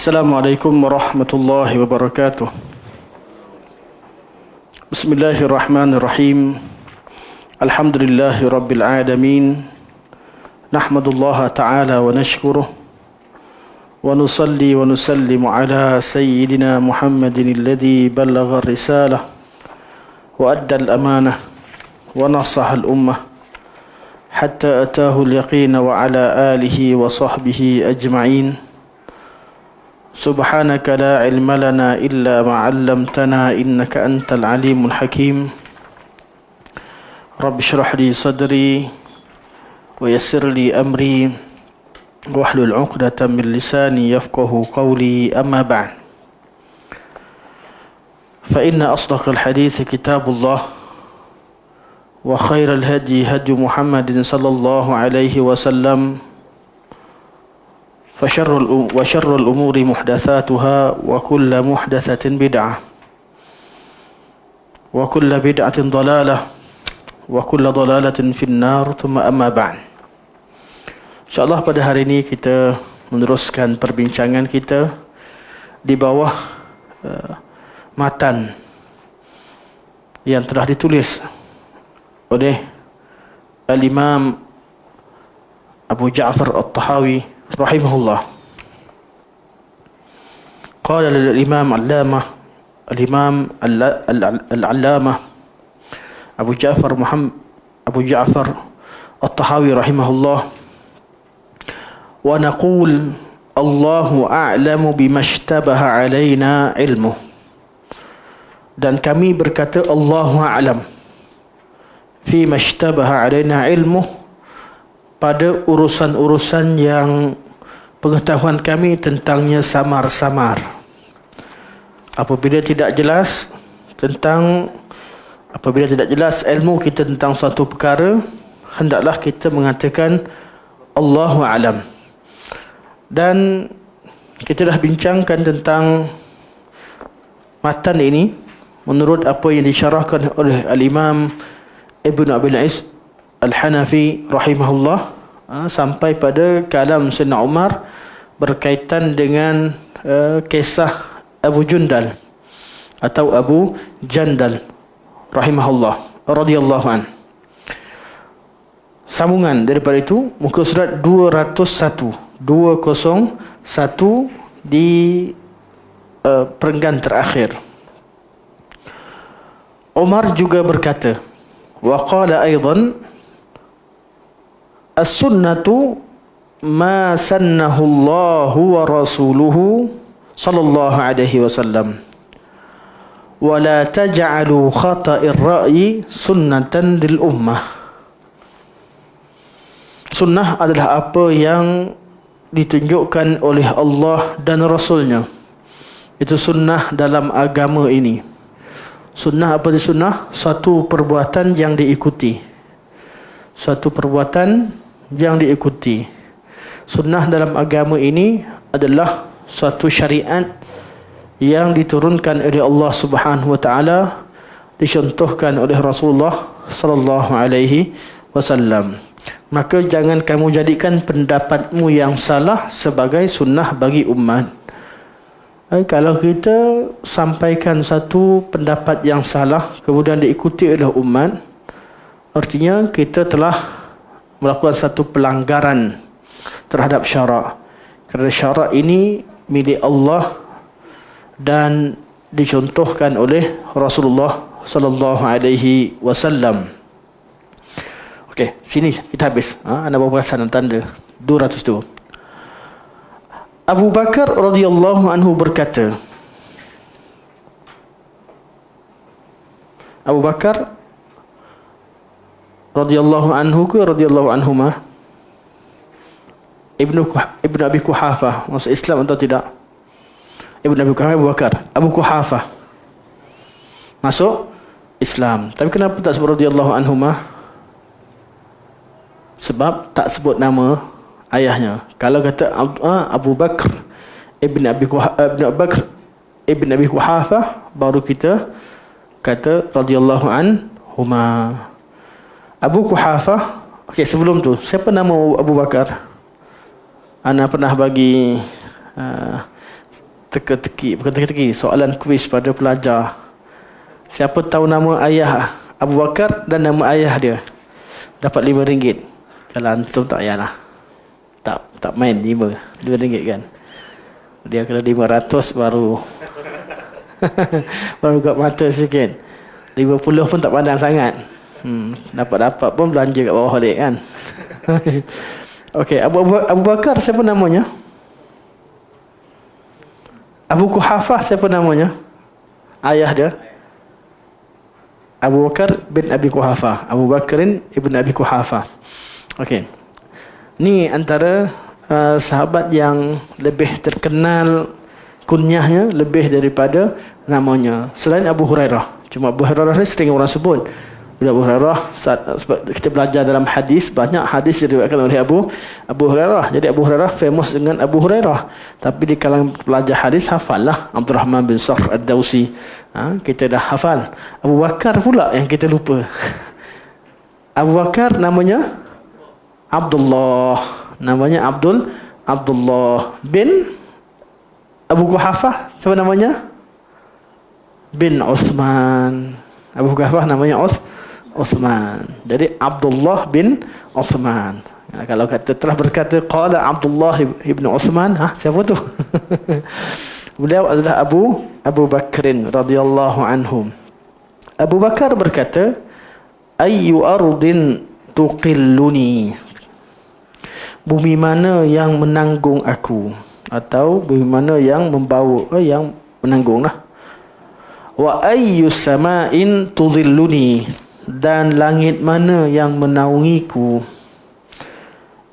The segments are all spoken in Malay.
Assalamualaikum warahmatullahi wabarakatuh. Bismillahirrahmanirrahim. Alhamdulillahi rabbil alamin. Nahmadullaha ta'ala wa nashkuruh. Wa nusalli wa nusallimu ala sayyidina Muhammadin alladhi ballagha risalah wa adda al-amanah wa nasaha al-ummah hatta atahu al-yaqina wa ala alihi wa sahbihi ajma'in. سبحانك لا علم لنا إلا ما علمتنا إنك أنت العليم الحكيم رب اشرح لي صدري ويسر لي أمري واحلل عقدة من لساني يفقه قولي أما بعد فإن أصدق الحديث كتاب الله وخير الهدي هدي محمد صلى الله عليه وسلم وشر الأمور محدثاتها وكل محدثة بدعة وكل بدعة ضلالة وكل ضلالة في النار ثم أما بعد. InsyaAllah pada hari ini kita meneruskan perbincangan kita di bawah matan yang telah ditulis oleh Al-Imam Abu Ja'far At-Tahawi rahimahullah. Qala al-Imam al-Imam al-Allamah Abu Ja'far At-Tahawi rahimahullah, wa naqul Allahu a'lamu bima ishtabaha alaina ilmuh, dan kami berkata Allahu a'lam fi ma ishtabaha alaina ilmuh, pada urusan-urusan yang pengetahuan kami tentangnya samar-samar. Apabila tidak jelas ilmu kita tentang suatu perkara, hendaklah kita mengatakan Allahu a'lam. Dan kita dah bincangkan tentang matan ini menurut apa yang disyarahkan oleh Al-Imam Ibn Abil Is Al-Hanafi rahimahullah, sampai pada kalam Sayyidina Umar berkaitan dengan kisah Abu Jundal atau Abu Jandal rahimahullah radhiyallahu an. Sambungan daripada itu muka surat 201 di perenggan terakhir. Umar juga berkata, wa qala aidan as-sunnatu ma sannahu Allahu wa rasuluhu sallallahu alaihi wasallam, wa la taj'alu khata'ir ra'yi sunnatan lil ummah. Sunnah adalah apa yang ditunjukkan oleh Allah dan Rasulnya. Itu sunnah dalam agama ini. Sunnah apa itu sunnah? Satu perbuatan yang diikuti. Sunnah dalam agama ini adalah suatu syariat yang diturunkan oleh Allah Subhanahu wa taala, dicontohkan oleh Rasulullah sallallahu alaihi wasallam. Maka jangan kamu jadikan pendapatmu yang salah sebagai sunnah bagi umat. Kalau kita sampaikan satu pendapat yang salah kemudian diikuti oleh umat, artinya kita telah melakukan satu pelanggaran terhadap syarak. Kerana syarak ini milik Allah dan dicontohkan oleh Rasulullah sallallahu alaihi wasallam. Okey, sini kita habis. Anda bawa perasan tanda 202. Abu Bakar radhiyallahu anhu berkata, Abu Bakar radhiyallahu anhu ke radhiyallahu anhuma? Ibnu Abi Quhafah masuk Islam atau tidak? Ibnu Abi Quhafah, Abu Bakar, Abu Quhafah masuk Islam. Tapi kenapa tak sebut radhiyallahu anhuma? Sebab tak sebut nama ayahnya. Kalau kata Abu Bakar Ibn Abi Quhafah, baru kita kata radhiyallahu anhuma. Abu Quhafah. Okey, sebelum tu, siapa nama Abu Bakar? Ana pernah bagi teka-teki, bukan teka-teki, soalan kuis pada pelajar. Siapa tahu nama ayah Abu Bakar dan nama ayah dia, dapat RM5. Kalau antum tak payahlah. Tak main RM5 kan. Dia kena 500 baru baru kat mata sikit. 50 pun tak pandang sangat. Dapat pun belanja kat bawah balik kan. Okey, Abu Bakar siapa namanya? Abu Quhafah siapa namanya? Ayah dia Abu Bakar bin Abi Quhafah. Abu Bakrin ibn Abi Quhafah. Okey. Ni antara sahabat yang lebih terkenal, kunyahnya lebih daripada namanya. Selain Abu Hurairah. Cuma Abu Hurairah ni sering orang sebut. Bila Abu Hurairah, sebab kita belajar dalam hadis, banyak hadis diriwayatkan oleh Abu Hurairah. Jadi Abu Hurairah famous dengan Abu Hurairah. Tapi di kalangan pelajar hadis, hafallah Abdurrahman bin Sakhr Ad-Dawsi. Kita dah hafal. Abu Bakar pula yang kita lupa. Abu Bakar namanya Abdullah. Namanya Abdullah bin Abu Quhafah. Siapa namanya? Bin Uthman. Abu Quhafah namanya Uthman. Jadi Abdullah bin Uthman. Kalau kata telah berkata qala Abdullah ibn Uthman, siapa tu? Beliau adalah Abu Bakrin radhiyallahu anhum. Abu Bakar berkata, ayyu ardin tuqilluni, bumi mana yang menanggung aku, atau bumi mana yang membawa, yang menanggunglah. Wa ayyu sama'in tudhilluni, dan langit mana yang menaungiku.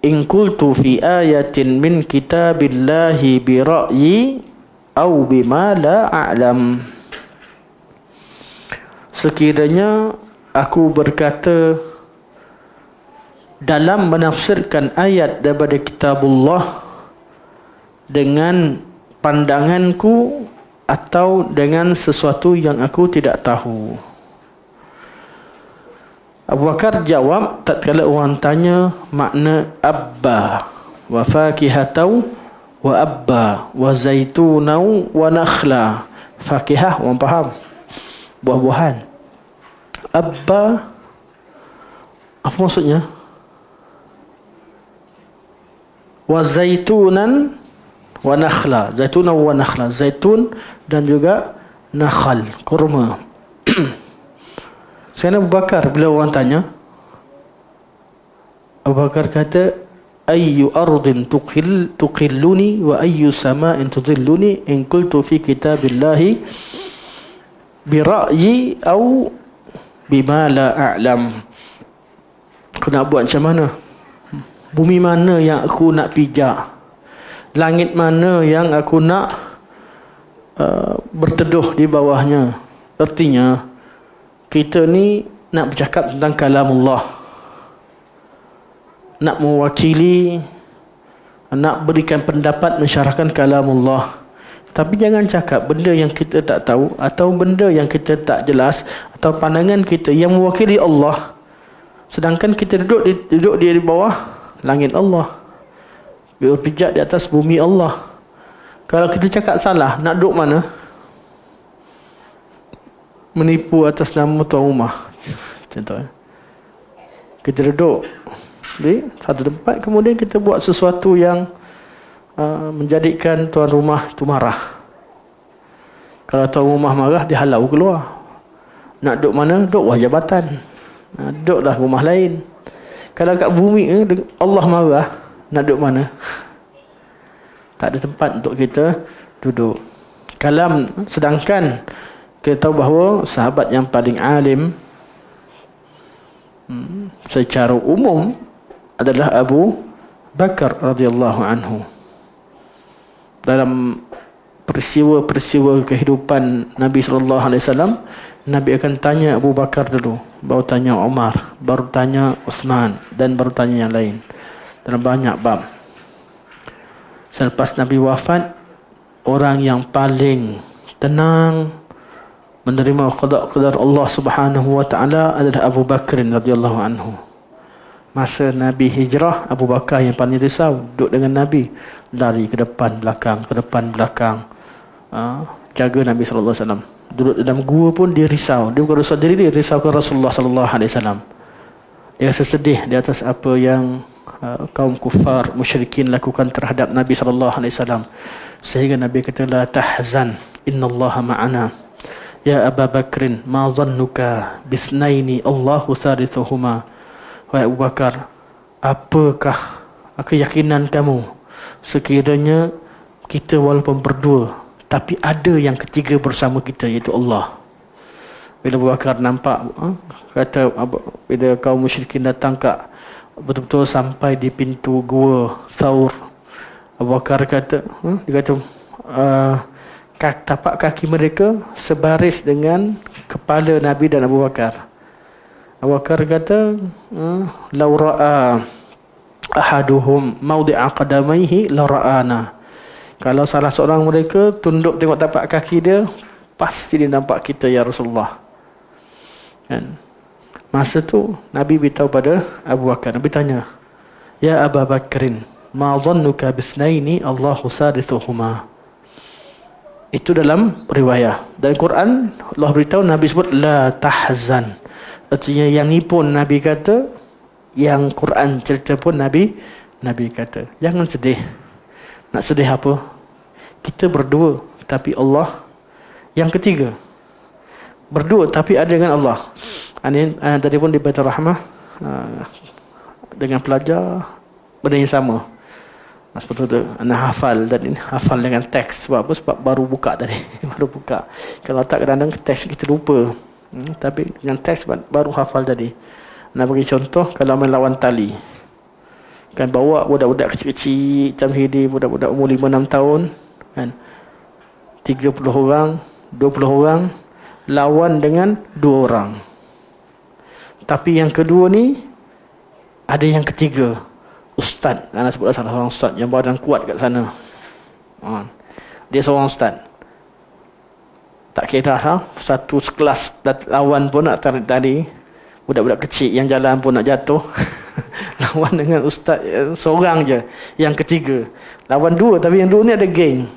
In qultu fi ayatin min kitabillahi bi ra'yi au bima la a'lam, sekiranya aku berkata dalam menafsirkan ayat daripada kitabullah dengan pandanganku atau dengan sesuatu yang aku tidak tahu. Abu Bakar jawab tatkala orang tanya makna abba wa fakihatau wa abba wa zaitunau wa nakhla. Fakihah orang faham, buah-buahan. Abba apa maksudnya? Wa zaitunan wa nakhla. Zaitun wa nakhla. Zaitun dan juga nakhal, kurma. Sayyidina Abu Bakar bila orang tanya, Abu Bakar kata, ayyu ardin tuqilluni wa ayyu sama'in tudhilluni in qultu fi kitabillahi bi ra'yi au bima la a'lam. Aku nak buat macam mana? Bumi mana yang aku nak pijak? Langit mana yang aku nak berteduh di bawahnya? Artinya kita ni nak bercakap tentang kalamullah, nak mewakili, nak berikan pendapat mensyarahkan kalamullah. Tapi jangan cakap benda yang kita tak tahu, atau benda yang kita tak jelas, atau pandangan kita yang mewakili Allah, sedangkan kita duduk di bawah langit Allah, berpijak di atas bumi Allah. Kalau kita cakap salah, nak duduk mana? Menipu atas nama tuan rumah, contohnya. Kita duduk di satu tempat, kemudian kita buat sesuatu yang menjadikan tuan rumah itu marah. Kalau tuan rumah marah, dihalau keluar. Nak duduk mana? Duduk bawah jabatan. Duduklah rumah lain. Kalau kat bumi Allah marah, nak duduk mana? Tak ada tempat untuk kita duduk. Sedangkan kita tahu bahawa sahabat yang paling alim secara umum adalah Abu Bakar radhiyallahu anhu. Dalam peristiwa-peristiwa kehidupan Nabi sallallahu alaihi wasallam, Nabi akan tanya Abu Bakar dulu, baru tanya Umar, baru tanya Uthman, dan baru tanya yang lain. Dalam banyak bab. Selepas Nabi wafat, orang yang paling tenang menerima qada' Allah Subhanahu wa taala adalah Abu Bakr radhiyallahu anhu. Masa Nabi hijrah, Abu Bakar yang paling risau, duduk dengan Nabi, lari ke depan belakang, ke depan belakang. jaga Nabi sallallahu alaihi wasallam. Duduk dalam gua pun dia risau. Dia bukan risau diri, dia risaukan Rasulullah sallallahu alaihi wasallam. Dia rasa sedih di atas apa yang kaum kufar musyrikin lakukan terhadap Nabi sallallahu alaihi wasallam. Sehingga Nabi kata, la tahzan, innallaha ma'ana. Ya Abu Bakrin, ma dhannuka bithnaini Allahu thalithuhuma. Wahai Abu Bakar, apakah keyakinan kamu sekiranya kita walaupun berdua tapi ada yang ketiga bersama kita, iaitu Allah. Bila Abu Bakar nampak kata bila kaum musyrikin datang betul-betul sampai di pintu gua Thawr, Abu Bakar kata dia kata tapak kaki mereka sebaris dengan kepala Nabi dan Abu Bakar. Abu Bakar kata, "Lau ra'a ahaduhum mawdi'a qadamaihi la ra'ana." Kalau salah seorang mereka tunduk tengok tapak kaki dia, pasti dia nampak kita ya Rasulullah. Kan? Masa tu Nabi beritahu pada Abu Bakar. Nabi tanya, "Ya Abu Bakrin, ma dhannuka bisnaini Allahu sadithuhuma." Itu dalam riwayah. Dan Quran Allah beritahu, Nabi sebut la tahzan. Artinya yang ni pun Nabi kata, yang Quran cerita pun Nabi kata, jangan sedih. Nak sedih apa? Kita berdua tapi Allah yang ketiga. Berdua tapi ada dengan Allah. Ini tadi pun di Baitur Rahmah dengan pelajar benda yang sama. Sebab tu anak hafal, dan ini hafal dengan teks. Sebab apa? Sebab baru buka tadi. Baru buka. Kalau tak kadang-kadang teks kita lupa. Tapi dengan teks baru hafal tadi. Nak bagi contoh, kalau main lawan tali, kan bawa budak-budak kecil-kecil Tamhidi, budak-budak umur 5-6 tahun, kan, 30 orang, 20 orang lawan dengan 2 orang. Tapi yang kedua ni ada yang ketiga, ustaz. Anak sebutlah salah seorang ustaz yang badan kuat kat sana. Dia seorang ustaz. Tak kira satu kelas lawan pun nak tarik tali, budak-budak kecil yang jalan pun nak jatuh. Lawan dengan ustaz seorang je, yang ketiga. Lawan 2, tapi yang 2 ni ada geng,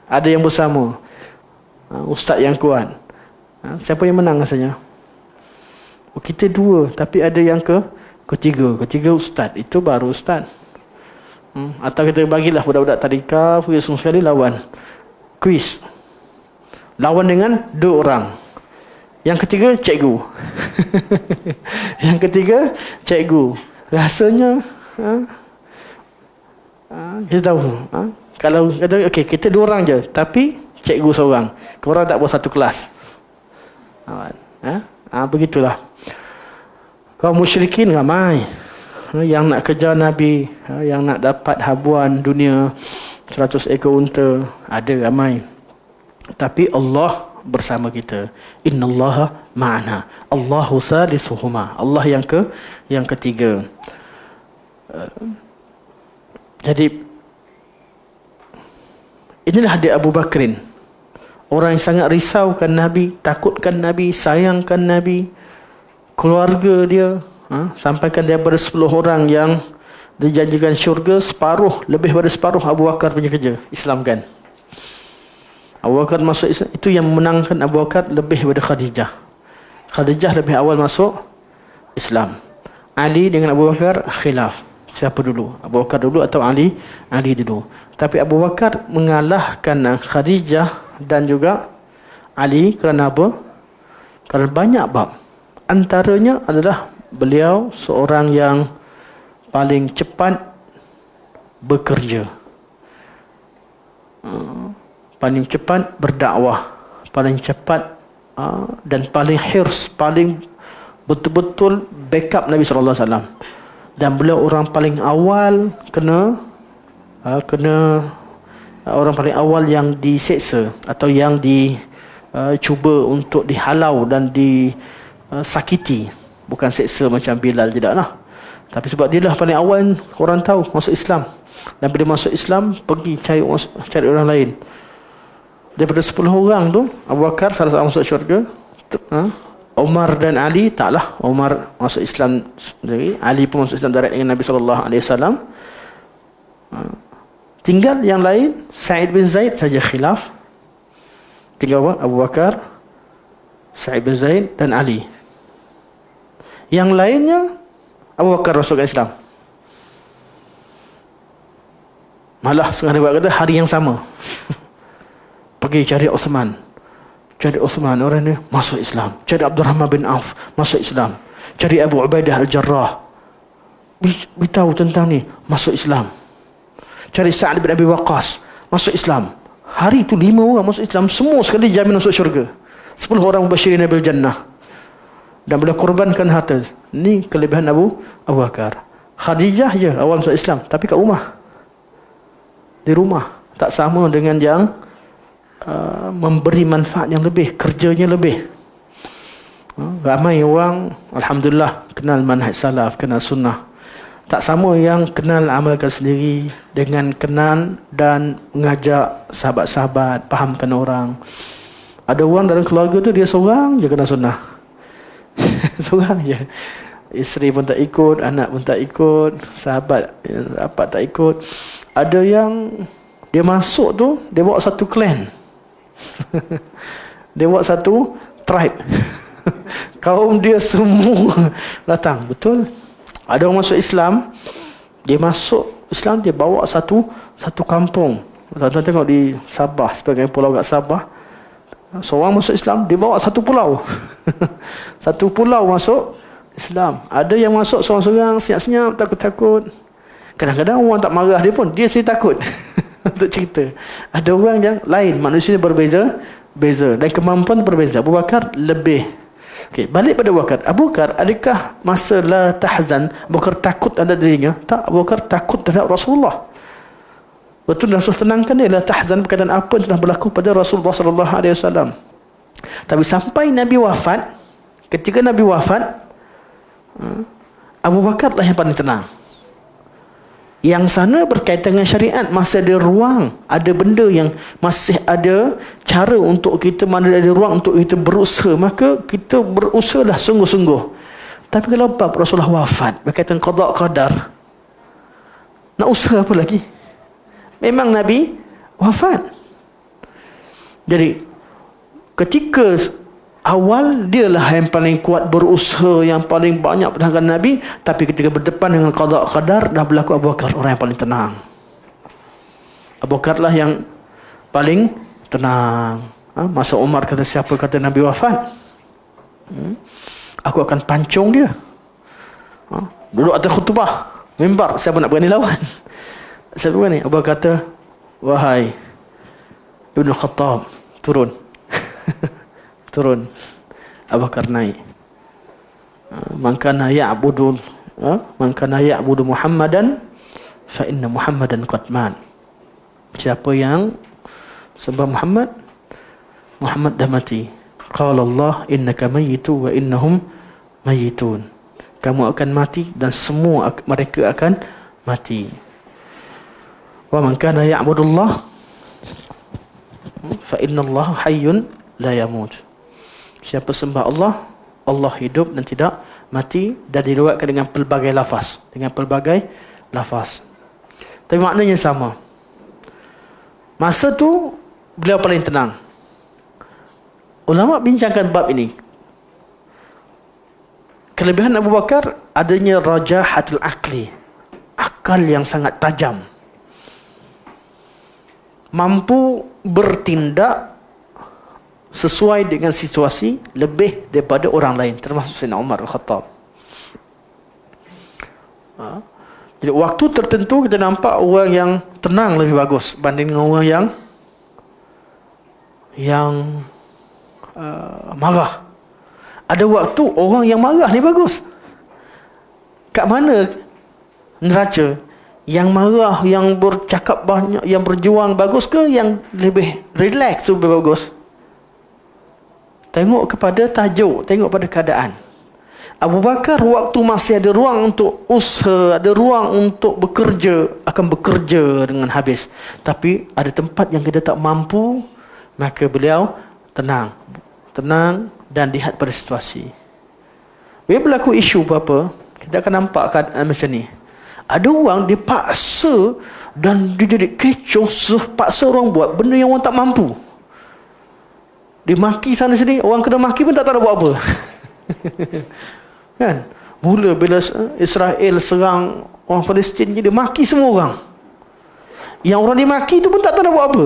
ada yang bersama ustaz yang kuat. Siapa yang menang rasanya? Kita 2 tapi ada yang ketiga ustaz. Itu baru ustaz. Atau kita bagilah budak-budak tadika pergi semua sekali lawan kuis, lawan dengan 2 orang. Yang ketiga cikgu. Yang ketiga cikgu. Rasanya kita tahu kalau kata okey kita 2 orang je tapi cikgu seorang, korang tak buat satu kelas. Begitulah. Kaum musyrikin ramai yang nak kejar Nabi, yang nak dapat habuan dunia 100 ekor unta, ada ramai. Tapi Allah bersama kita. Innallaha ma'ana. Allahu thalithuhuma. Allah yang ketiga. Jadi inilah dia Abu Bakrin. Orang yang sangat risaukan Nabi, takutkan Nabi, sayangkan Nabi, keluarga dia, sampaikan daripada 10 orang yang dijanjikan syurga, separuh, lebih pada separuh Abu Bakar punya kerja Islamkan. Abu Bakar masuk Islam, itu yang memenangkan Abu Bakar lebih daripada Khadijah. Khadijah lebih awal masuk Islam. Ali dengan Abu Bakar khilaf. Siapa dulu? Abu Bakar dulu atau Ali? Ali dulu. Tapi Abu Bakar mengalahkan Khadijah dan juga Ali kerana apa? Kerana banyak bab. Antaranya adalah beliau seorang yang paling cepat bekerja, paling cepat berdakwah, paling cepat dan paling hirs, paling betul-betul backup Nabi sallallahu alaihi wasallam. Dan beliau orang paling awal kena orang paling awal yang diseksa atau yang dicuba untuk dihalau dan disakiti. Bukan seksa macam Bilal, tidaklah. Tapi sebab dia lah paling awal orang tahu masuk Islam. Dan bila masuk Islam, pergi cari orang lain. Daripada 10 orang tu, Abu Bakar salah seorang masuk syurga. Umar dan Ali taklah. Umar masuk Islam sendiri, Ali pun masuk Islam direct dengan Nabi SAW. Tinggal yang lain, Sa'id bin Zaid saja khilaf. Tinggal apa? Abu Bakar, Sa'id bin Zaid dan Ali. Yang lainnya Abu Bakar masuk Islam. Malah setengah riwayat kata hari yang sama pergi cari Uthman. Cari Uthman, orang ni masuk Islam. Cari Abdurrahman bin Auf, masuk Islam. Cari Abu Ubaidah Al-Jarrah, beritahu tentang ni, masuk Islam. Cari Sa'ad bin Abi Waqqas, masuk Islam. Hari itu 5 orang masuk Islam, semua sekali jamin masuk syurga. 10 orang mubasyirin bil jannah. Dan boleh korbankan harta. Ni kelebihan Abu Bakar. Khadijah je awal masuk Islam, tapi kat rumah. Di rumah. Tak sama dengan yang memberi manfaat yang lebih, kerjanya lebih. Ramai orang alhamdulillah kenal manhaj salaf, kenal sunnah. Tak sama yang kenal amalkan sendiri dengan kenal dan mengajak sahabat-sahabat, fahamkan orang. Ada orang dalam keluarga tu dia seorang je kenal sunnah. Seorang je. Isteri pun tak ikut, anak pun tak ikut, sahabat rapat tak ikut. Ada yang dia masuk tu, dia bawa satu clan. Dia bawa satu tribe. Kaum dia semua datang. Betul? Ada orang masuk Islam, dia masuk Islam, dia bawa satu kampung. Tuan-tuan tengok di Sabah, sebagai pulau kat Sabah, seorang masuk Islam, dia bawa satu pulau. Satu pulau masuk Islam. Ada yang masuk seorang-seorang, senyap-senyap, takut-takut. Kadang-kadang orang tak marah dia pun, dia sendiri takut untuk cerita. Ada orang yang lain, manusia berbeza, dan kemampuan berbeza. Abu Bakar lebih. Okey, balik pada Abu Bakar. Abu Bakar, adakah masa la tahzan, Abu Bakar takut ada dirinya? Tak, Abu Bakar takut terhadap Rasulullah. Betul, Rasul tenangkan dia, la tahzan, berkaitan apa yang telah berlaku pada Rasulullah sallallahu alaihi wasallam. Tapi sampai Nabi wafat, ketika Nabi wafat, Abu Bakar lah yang paling tenang. Yang sana berkaitan dengan syariat, masih ada ruang, ada benda yang masih ada cara untuk kita, mana ada ruang untuk kita berusaha, maka kita berusahalah sungguh-sungguh. Tapi kalau bab Rasulullah wafat berkaitan qada qadar, nak usaha apa lagi? Memang Nabi wafat. Jadi ketika awal, dialah yang paling kuat berusaha, yang paling banyak pertahankan Nabi. Tapi ketika berdepan dengan qada qadar, dah berlaku Abu Bakar, orang yang paling tenang. Abu Bakar lah yang paling tenang. Masa Umar kata, siapa kata Nabi wafat, aku akan pancung dia. Duduk atas khutbah mimbar, siapa nak berani lawan? Siapa berani? Abu Bakar kata, wahai Ibn Khattab, turun. Turun. Abu Bakar naik. Man kana ya'budu Muhammadan fa inna Muhammadan qad mat. Siapa yang sembah Muhammad, Muhammad dah mati. Qala Allah innaka mayyitu wa innahum mayyitun. Kamu akan mati dan semua mereka akan mati. Wa man kana ya'budu Allah fa inna Allah hayyun la yamut. Siapa sembah Allah, Allah hidup dan tidak mati, dan diriwayatkan dengan pelbagai lafaz. Tapi maknanya sama. Masa tu beliau paling tenang. Ulama bincangkan bab ini. Kelebihan Abu Bakar adanya rajahatul aqli, akal yang sangat tajam, mampu bertindak sesuai dengan situasi lebih daripada orang lain, termasuk Sayyidina Umar Al-Khattab. Jadi waktu tertentu kita nampak orang yang tenang lebih bagus banding dengan orang yang marah. Ada waktu orang yang marah ni bagus. Kat mana neraca? Yang marah, yang bercakap banyak, yang berjuang bagus ke yang lebih relax tu lebih bagus? Tengok kepada tajuk, tengok pada keadaan. Abu Bakar waktu masih ada ruang untuk usaha, ada ruang untuk bekerja, akan bekerja dengan habis. Tapi ada tempat yang kita tak mampu, maka beliau tenang dan lihat pada situasi. Bila berlaku isu apa-apa, kita akan nampak keadaan macam ni. Ada orang dia paksa dan dia jadi kecoh, paksa orang buat benda yang orang tak mampu. Dimaki sana sini, orang kena maki pun tak tahu nak buat apa. Kan? Mula bila Israel serang orang Palestin, dia maki semua orang. Yang orang dimaki tu pun tak tahu nak buat apa.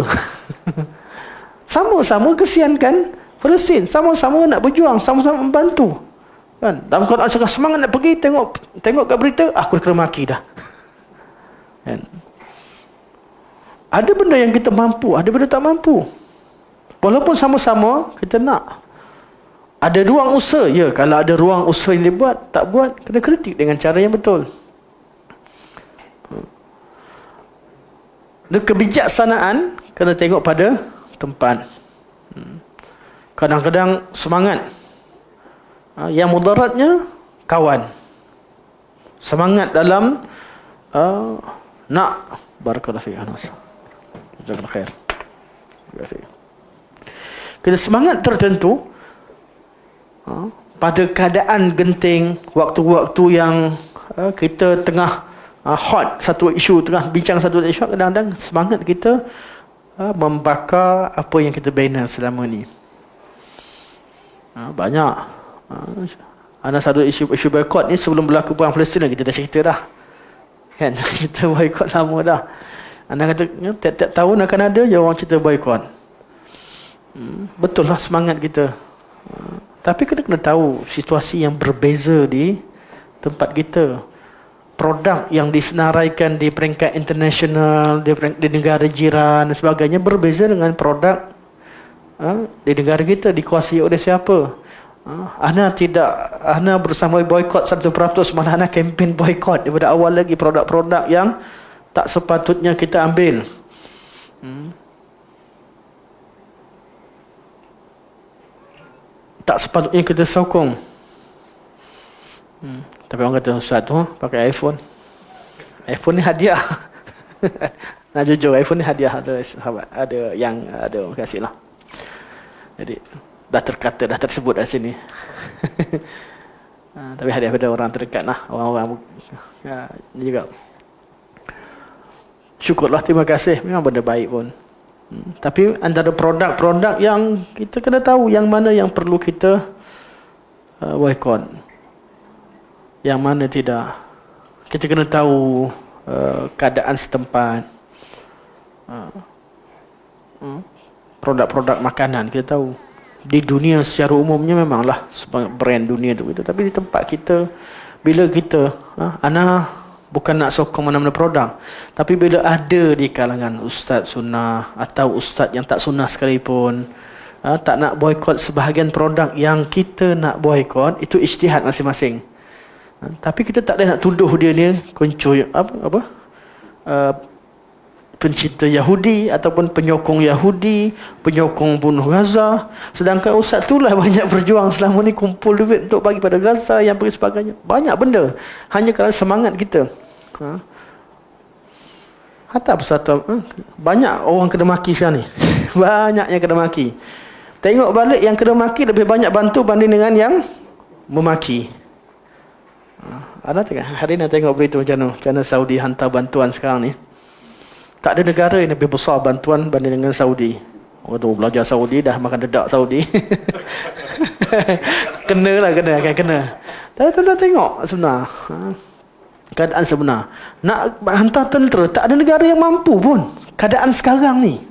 Sama-sama kesiankan Palestin, sama-sama nak berjuang, sama-sama membantu. Kan? Dalam Quran cakap semangat nak pergi, tengok kat berita, aku dah kena maki dah. Kan? Ada benda yang kita mampu, ada benda tak mampu. Walaupun sama-sama kita nak. Ada ruang usaha, ya, kalau ada ruang usaha yang dibuat, tak buat, kena kritik dengan cara yang betul. Dan kebijaksanaan kena tengok pada tempat. Kadang-kadang semangat, yang mudaratnya kawan. Semangat dalam nak barakallahu fiik Anas. Jazakallahu khair. Kita semangat tertentu pada keadaan genting, waktu-waktu yang kita tengah hot satu isu, tengah bincang satu isu, kadang-kadang semangat kita membakar apa yang kita bina selama ni. Banyak. Ada satu isu boykot ni sebelum berlaku perang Palestin kita dah cerita dah. Kan? Kita boykot lama dah. Anda kata tiap-tiap tahun akan ada je orang cerita boykot. Betul lah semangat kita. Tapi kita kena tahu situasi yang berbeza di tempat kita. Produk yang disenaraikan di peringkat internasional, di negara jiran dan sebagainya berbeza dengan produk di negara kita, dikuasai oleh siapa. Ana bersama boykot 100%, malah ana kempen boykot daripada awal lagi produk-produk yang tak sepatutnya kita ambil. Tak sepatutnya kita sokong. Tapi orang kata, Ustaz tu pakai iPhone. iPhone ni hadiah. Nak jujur, iPhone ni hadiah. Ada sahabat, ada yang ada, terima kasih lah. Jadi dah terkata, dah tersebut kat sini. Tapi hadiah pada orang terdekat lah, orang-orang ni juga. Syukurlah, terima kasih. Memang benda baik pun. Tapi antara produk-produk yang kita kena tahu yang mana yang perlu kita boykot, yang mana tidak. Kita kena tahu keadaan setempat. Produk-produk makanan kita tahu. Di dunia secara umumnya memanglah brand dunia tu gitu. Tapi di tempat kita, bila kita ana bukan nak sokong mana-mana produk, tapi bila ada di kalangan ustaz sunnah atau ustaz yang tak sunnah sekalipun tak nak boykot sebahagian produk yang kita nak boykot, itu ijtihad masing-masing. Tapi kita tak ada nak tuduh dia ni kuncuy pencinta Yahudi ataupun penyokong Yahudi, penyokong bunuh Gaza. Sedangkan ustaz tu lah banyak berjuang selama ni, kumpul duit untuk bagi pada Gaza, yang pergi sebagainya. Banyak benda. Hanya kerana semangat kita. Hatta persatu banyak orang kena maki sekarang ni. Banyak yang kena maki. Tengok balik, yang kena maki lebih banyak bantu banding dengan yang memaki. Ada tengok hari ni, tengok berita macam mana Saudi hantar bantuan sekarang ni. Tak ada negara yang lebih besar bantuan banding dengan Saudi. Orang tu belajar Saudi, dah makan dedak Saudi. Kena. Tak tengok sebenar. Keadaan sebenar. Nak hantar tentera, tak ada negara yang mampu pun. Keadaan sekarang ni.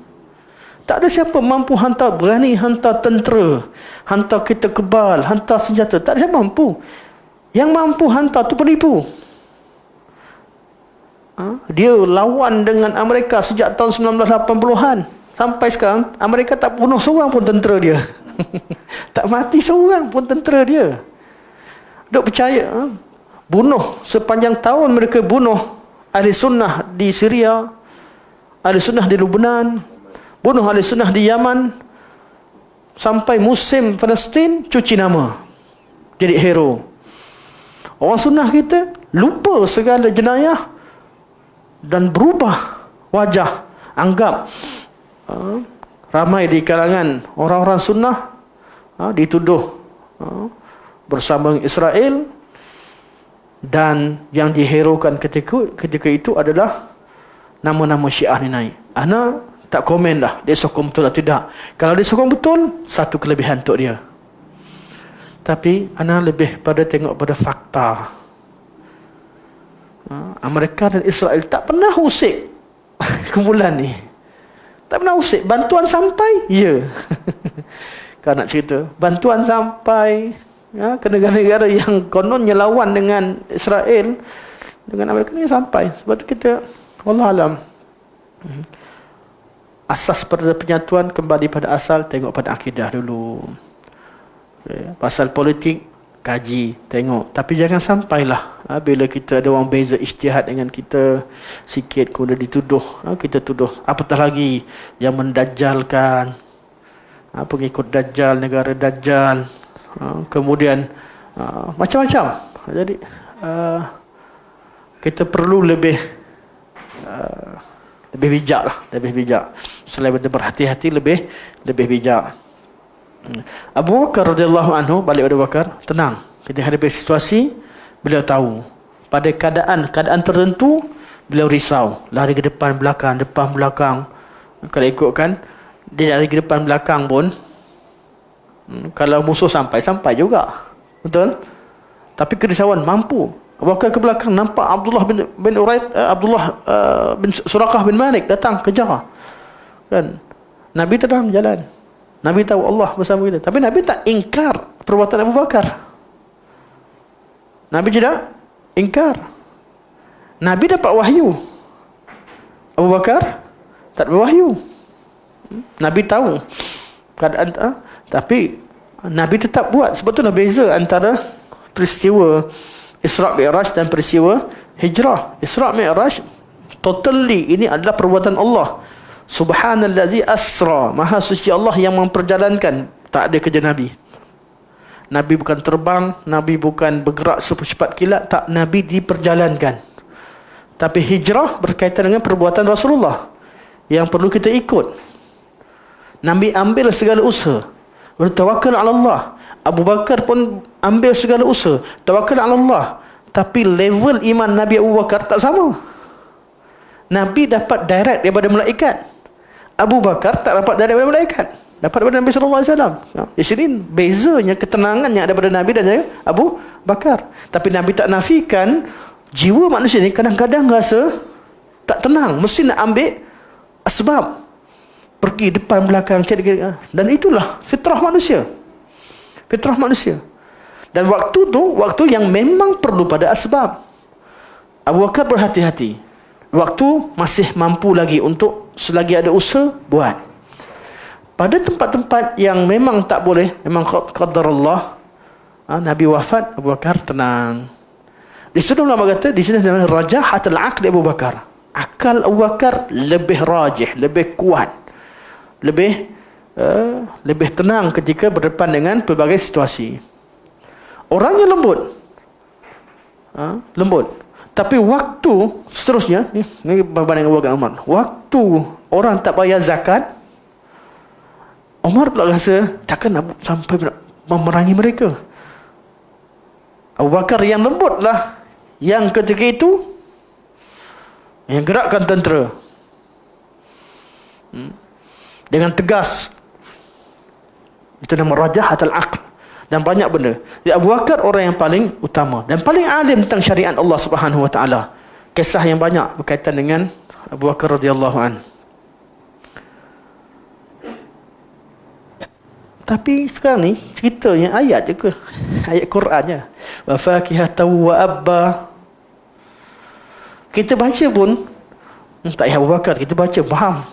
Tak ada siapa mampu berani hantar tentera, hantar kereta kebal, hantar senjata. Tak ada siapa mampu. Yang mampu hantar tu penipu. Dia lawan dengan Amerika sejak tahun 1980-an. Sampai sekarang, Amerika tak bunuh seorang pun tentera dia. Tak mati seorang pun tentera dia. Duk percaya, bunuh sepanjang tahun mereka bunuh ahli sunnah di Syria, ahli sunnah di Lebanon, bunuh ahli sunnah di Yaman. Sampai musim Palestin, cuci nama, jadi hero. Orang sunnah kita lupa segala jenayah dan berubah wajah. Anggap ramai di kalangan orang-orang sunnah dituduh bersama Israel, dan yang diherokan ketika itu adalah nama-nama Syiah ni naik. Ana Tak komen dah dia sokong betul atau tidak. Kalau dia sokong betul, satu kelebihan untuk dia. Tapi ana lebih pada tengok pada fakta. Amerika dan Israel tak pernah usik kumpulan ni. Tak pernah usik. Bantuan sampai, ya. Kalau nak cerita, bantuan sampai ke negara-negara yang kononnya lawan dengan Israel, dengan Amerika ni sampai. Sebab tu kita, wallahualam, asas pada penyatuan kembali pada asal, tengok pada akidah dulu. Okay. Pasal politik, kaji, tengok. Tapi jangan sampailah bila kita ada orang beza ijtihad dengan kita sikit, kemudian dituduh, kita tuduh. Apatah lagi yang mendajjalkan, pengikut dajjal, negara dajjal, kemudian macam-macam. Jadi kita perlu lebih bijak lah, lebih bijak. Selain berhati-hati, lebih bijak. Abu Bakar radhiyallahu anhu, balik Abu Bakar, tenang. Kita hadapi situasi, beliau tahu. Pada keadaan tertentu, beliau risau. Lari ke depan belakang. Kalau ikutkan, dia lari ke depan belakang pun, kalau musuh sampai juga. Betul? Tapi kerisauan mampu. Abu Bakar ke belakang, nampak Abdullah bin Suraqah bin Malik datang kejar. Kan? Nabi tenang jalan. Nabi tahu Allah bersama kita. Tapi Nabi tak ingkar perbuatan Abu Bakar. Nabi tidak ingkar. Nabi dapat wahyu. Abu Bakar tak dapat wahyu. Nabi tahu keadaan, tapi Nabi tetap buat. Sebab itulah beza antara peristiwa Isra' Mi'raj dan peristiwa Hijrah. Isra' Mi'raj totally ini adalah perbuatan Allah. Subhanallazi asra, maha suci Allah yang memperjalankan. Tak ada kerja Nabi. Nabi bukan terbang, Nabi bukan bergerak secepat kilat, tak, Nabi diperjalankan. Tapi hijrah berkaitan dengan perbuatan Rasulullah yang perlu kita ikut. Nabi ambil segala usaha, bertawakal ala Allah. Abu Bakar pun ambil segala usaha, tawakal ala Allah. Tapi level iman Nabi Abu Bakar tak sama. Nabi dapat direct daripada malaikat. Abu Bakar tak dapat daripada malaikat, dapat daripada Nabi SAW. Di sini bezanya ketenangan yang ada pada Nabi dan Abu Bakar. Tapi Nabi tak nafikan jiwa manusia ni kadang-kadang rasa tak tenang, mesti nak ambil asbab, pergi depan belakang, dan itulah fitrah manusia. Fitrah manusia. Dan waktu tu waktu yang memang perlu pada asbab. Abu Bakar berhati-hati. Waktu masih mampu lagi untuk selagi ada usaha buat. Pada tempat-tempat yang memang tak boleh, memang qadar Allah, Nabi wafat, Abu Bakar tenang. Di sini ulama kata di sini adalah rajahatul aqli Abu Bakar. Akal Abu Bakar lebih rajih, lebih kuat, lebih tenang ketika berdepan dengan pelbagai situasi. Orangnya lembut, lembut. Tapi waktu seterusnya, ni berbanding Abu Bakar dan Umar. Waktu orang tak bayar zakat, Umar pula rasa takkan nak sampai memerangi mereka. Abu Bakar yang lembutlah yang ketika itu yang gerakkan tentera dengan tegas. Itu nama rajahatul aql. Dan banyak benda. Jadi Abu Bakar orang yang paling utama dan paling alim tentang syariat Allah Subhanahu Wa Taala. Kisah yang banyak berkaitan dengan Abu Bakar radhiyallahu an. Tapi sekarang ni ceritanya ayat je ke? Ayat Qurannya. Wa fakihatan wa abba. Kita baca pun tak payah Abu Bakar, kita baca faham.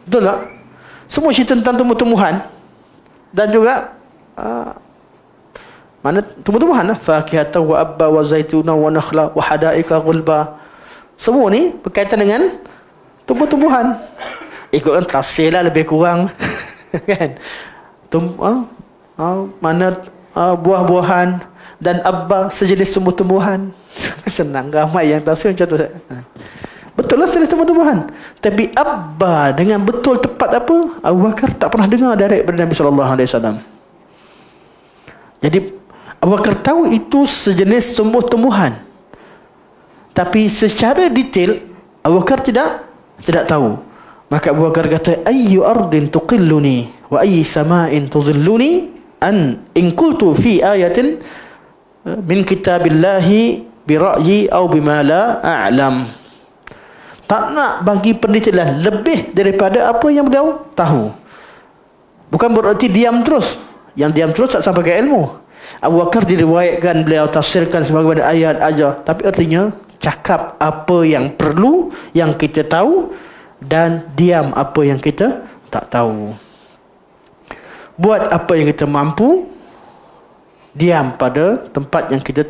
Betul tak? Semua cerita tentang tumbuh-tumbuhan dan juga mana tumbuh-tumbuhan lah, fakihatan wa abba wa zaituna wa nakhla wa hadaika ghulba. Semua ni berkaitan dengan tumbuh-tumbuhan. Ikutkan tafsir lah lebih kurang kan. Mana buah-buahan dan abba sejenis tumbuh-tumbuhan. Senang, ramai yang tafsir macam tu. Betul lah sejenis tumbuh-tumbuhan. Tapi abba dengan betul tepat apa, Abu Bakar tak pernah dengar daripada Nabi SAW. Jadi Abu Bakar tahu itu sejenis tumbuh-tumbuhan, tapi secara detail Abu Bakar tidak tahu. Maka Abu Bakar kata, ayyu ardin tuqilluni wa ayyi sama'in tudhilluni an in qultu fi ayatin min kitabillahi bi ra'yi aw bima la a'lam. Tak nak bagi pendetilan lebih daripada apa yang beliau tahu. Bukan berarti diam terus. Yang diam terus tak sampai ke ilmu. Abu Bakar diriwayatkan beliau tafsirkan sebagai ayat aja, tapi artinya cakap apa yang perlu, yang kita tahu, dan diam apa yang kita tak tahu. Buat apa yang kita mampu, diam pada tempat yang kita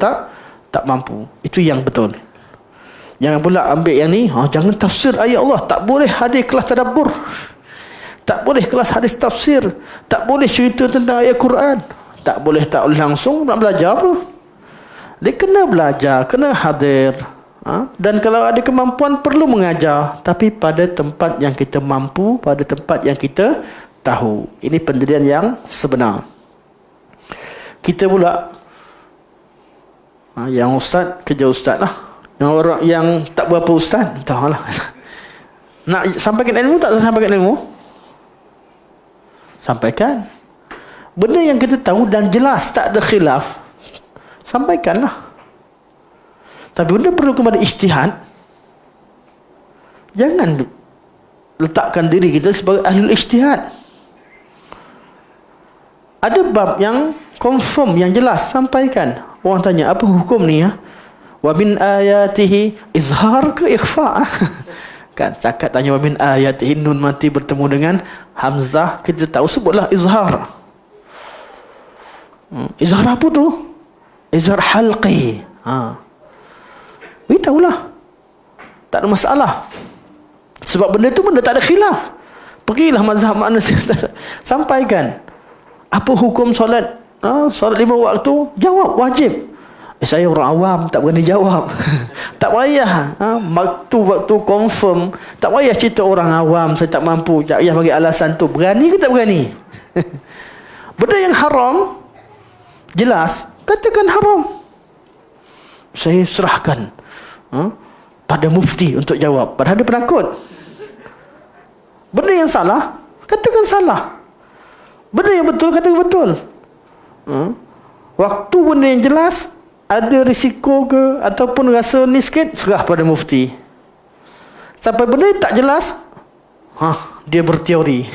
tak mampu. Itu yang betul. Jangan pula ambil yang ni, jangan tafsir ayat Allah, tak boleh hadir kelas tadabbur, tak boleh kelas hadis tafsir, tak boleh cerita tentang ayat Quran, tak boleh langsung nak belajar apa. Dia kena belajar, kena hadir. Dan kalau ada kemampuan perlu mengajar, tapi pada tempat yang kita mampu, pada tempat yang kita tahu. Ini pendirian yang sebenar. Kita pula yang ustaz, kerja ustaz lah. Yang orang yang tak berapa ustaz, entahlah. Nak sampaikan ilmu tak sampaikan ilmu? Sampaikan. Benda yang kita tahu dan jelas, tak ada khilaf, sampaikanlah. Tapi benda perlu kepada ijtihad. Jangan letakkan diri kita sebagai ahli ijtihad. Ada bab yang confirm, yang jelas, sampaikan. Orang tanya, apa hukum ni ya? Wa min ayatihi izhar ke ikhfa? Kan zakat tanya wa min ayatihi, nun mati bertemu dengan hamzah, kita tahu sebutlah izhar. Izhar apa tu? Izhar halqi. Beritahulah, tak ada masalah. Sebab benda tu benda tak ada khilaf. Pergilah mazhab mana sampaikan. Apa hukum solat? Solat 5 waktu, jawab wajib. Saya orang awam, tak berani jawab. Tak payah waktu confirm, tak payah cerita orang awam saya tak mampu, tak payah bagi alasan tu. Berani ke tak berani? Benda yang haram jelas, katakan haram. Saya serahkan pada mufti untuk jawab, padahal dia penakut. Benda yang salah, katakan salah. Benda yang betul, katakan betul. Waktu benda yang jelas, ada risiko ke ataupun rasa ni sikit, serah pada mufti. Sampai benda yang tak jelas, dia berteori.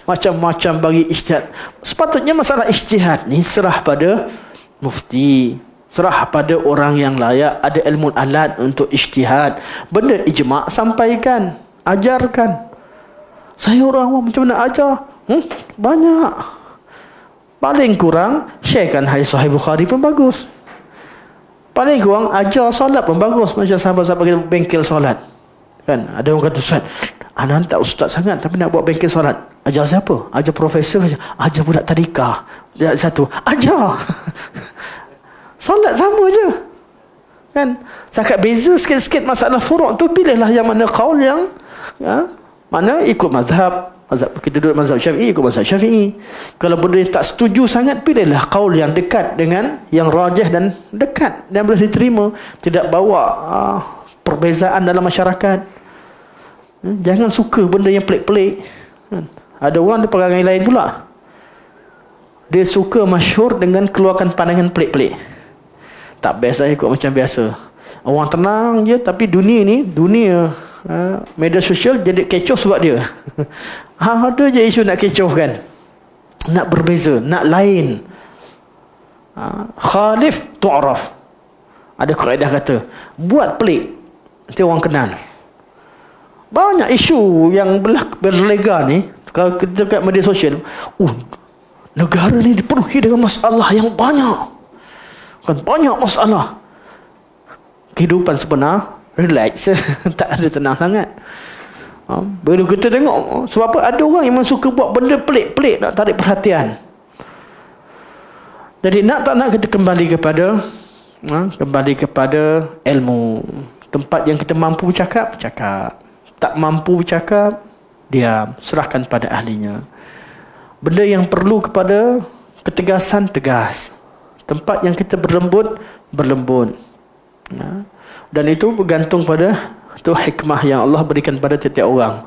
Macam-macam bagi ijtihad. Sepatutnya masalah ijtihad ni serah pada mufti, serah pada orang yang layak, ada ilmu alat untuk ijtihad. Benda ijma' sampaikan, ajarkan. Saya orang awam, macam mana ajar? Banyak. Paling kurang sharekan hadis Sahih Bukhari pun bagus. Paling kurang ajar solat pun bagus. Macam sahabat-sahabat kita bengkel solat, kan ada orang kata, Ustaz, anak tak ustaz sangat tapi nak buat bengkel solat. Ajar siapa? Ajar profesor? Ajar budak tadika satu, ajar. Solat sama je, kan? Sakat beza sikit-sikit masalah furu' tu, pilihlah yang mana qaul yang mana ikut mazhab kita duduk mazhab Syafi'i, ikut mazhab Syafi'i. Kalau benda tak setuju sangat, pilihlah qaul yang dekat dengan yang rajih dan dekat dan boleh diterima, tidak bawa perbezaan dalam masyarakat. Jangan suka benda yang pelik-pelik. Ada orang ada perangai lain pula, dia suka masyhur dengan keluarkan pandangan pelik-pelik. Tak biasa ikut macam biasa. Orang tenang je, tapi dunia ni, dunia media sosial jadi kecoh sebab dia. Ada je isu nak kecoh kan, nak berbeza, nak lain. Khalif tu'raf. Ada kaedah kata, buat pelik, nanti orang kenal. Banyak isu yang berlega ni, kalau kita dekat media sosial, negara ni dipenuhi dengan masalah yang banyak. Kan banyak masalah. Kehidupan sebenar relax, tak ada tenang sangat. Bila kita tengok, sebab apa? Ada orang yang suka buat benda pelik-pelik, nak tarik perhatian. Jadi nak tak nak kita kembali kepada ilmu. Tempat yang kita mampu bercakap, cakap. Tak mampu bercakap, diam, serahkan pada ahlinya. Benda yang perlu kepada ketegasan, tegas. Tempat yang kita berlembut, berlembut. Dan itu bergantung pada Itu hikmah yang Allah berikan pada setiap orang.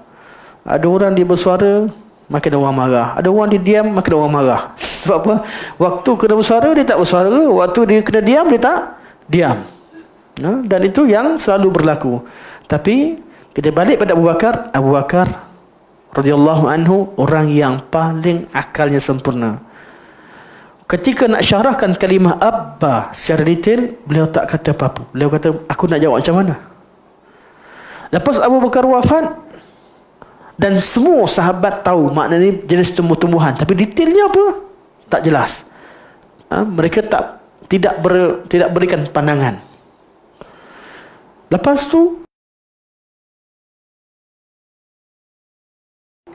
Ada orang dia bersuara, makin orang marah. Ada orang dia diam, makin orang marah. Sebab apa? Waktu kena bersuara, dia tak bersuara. Waktu dia kena diam, dia tak diam. Dan itu yang selalu berlaku. Tapi kita balik pada Abu Bakar. Abu Bakar radhiyallahu anhu orang yang paling akalnya sempurna. Ketika nak syarahkan kalimah Abba secara detail, beliau tak kata apa-apa. Beliau kata, aku nak jawab macam mana? Lepas Abu Bakar wafat, dan semua sahabat tahu makna ni jenis tumbuh-tumbuhan, tapi detailnya apa? Tak jelas. Mereka tidak berikan pandangan. Lepas tu,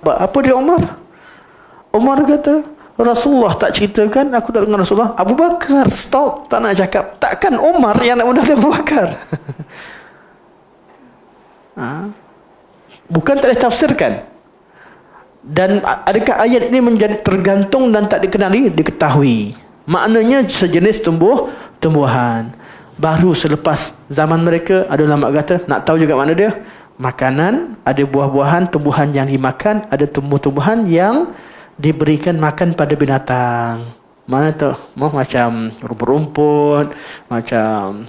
apa dia Umar? Umar kata, Rasulullah tak ceritakan, aku tak dengar Rasulullah. Abu Bakar, stop, tak nak cakap. Takkan Umar yang nak mendahului Abu Bakar? Bukan tak ditafsirkan. Dan adakah ayat ini menjadi tergantung dan tak dikenali? Diketahui. Maknanya sejenis tumbuhan. Baru selepas zaman mereka, ada ulama kata, nak tahu juga makna dia? Makanan, ada buah-buahan, tumbuhan yang dimakan, ada tumbuh-tumbuhan yang diberikan makan pada binatang. Mana tu? Macam rumput-rumput, macam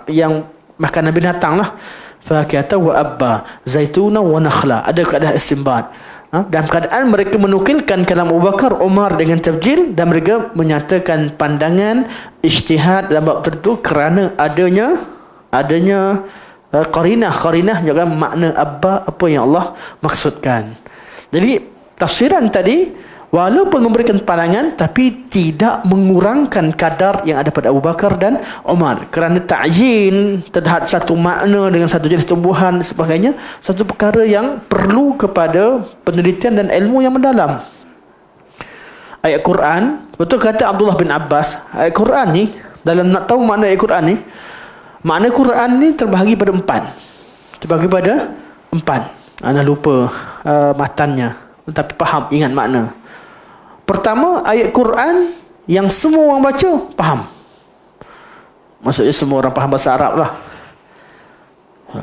yang makanan binatang lah. Fakihata wa abba, zaituna wa nakhla. Ada keadaan istinbat. Dalam keadaan mereka menukilkan kalam Abu Bakar, Umar dengan tabjil, dan mereka menyatakan pandangan ijtihad dalam bab tertentu kerana adanya qarinah juga makna abba, apa yang Allah maksudkan. Jadi tafsiran tadi walaupun memberikan pandangan, tapi tidak mengurangkan kadar yang ada pada Abu Bakar dan Umar. Kerana ta'yin terhadap satu makna dengan satu jenis tumbuhan dan sebagainya, satu perkara yang perlu kepada penelitian dan ilmu yang mendalam. Ayat Quran, betul kata Abdullah bin Abbas, ayat Quran ni, dalam nak tahu makna ayat Quran ni, makna Quran ni terbahagi pada 4. Terbahagi pada 4. Ana lupa matannya, tapi faham, ingat makna. Pertama, ayat Quran yang semua orang baca faham. Maksudnya semua orang faham bahasa Arab lah.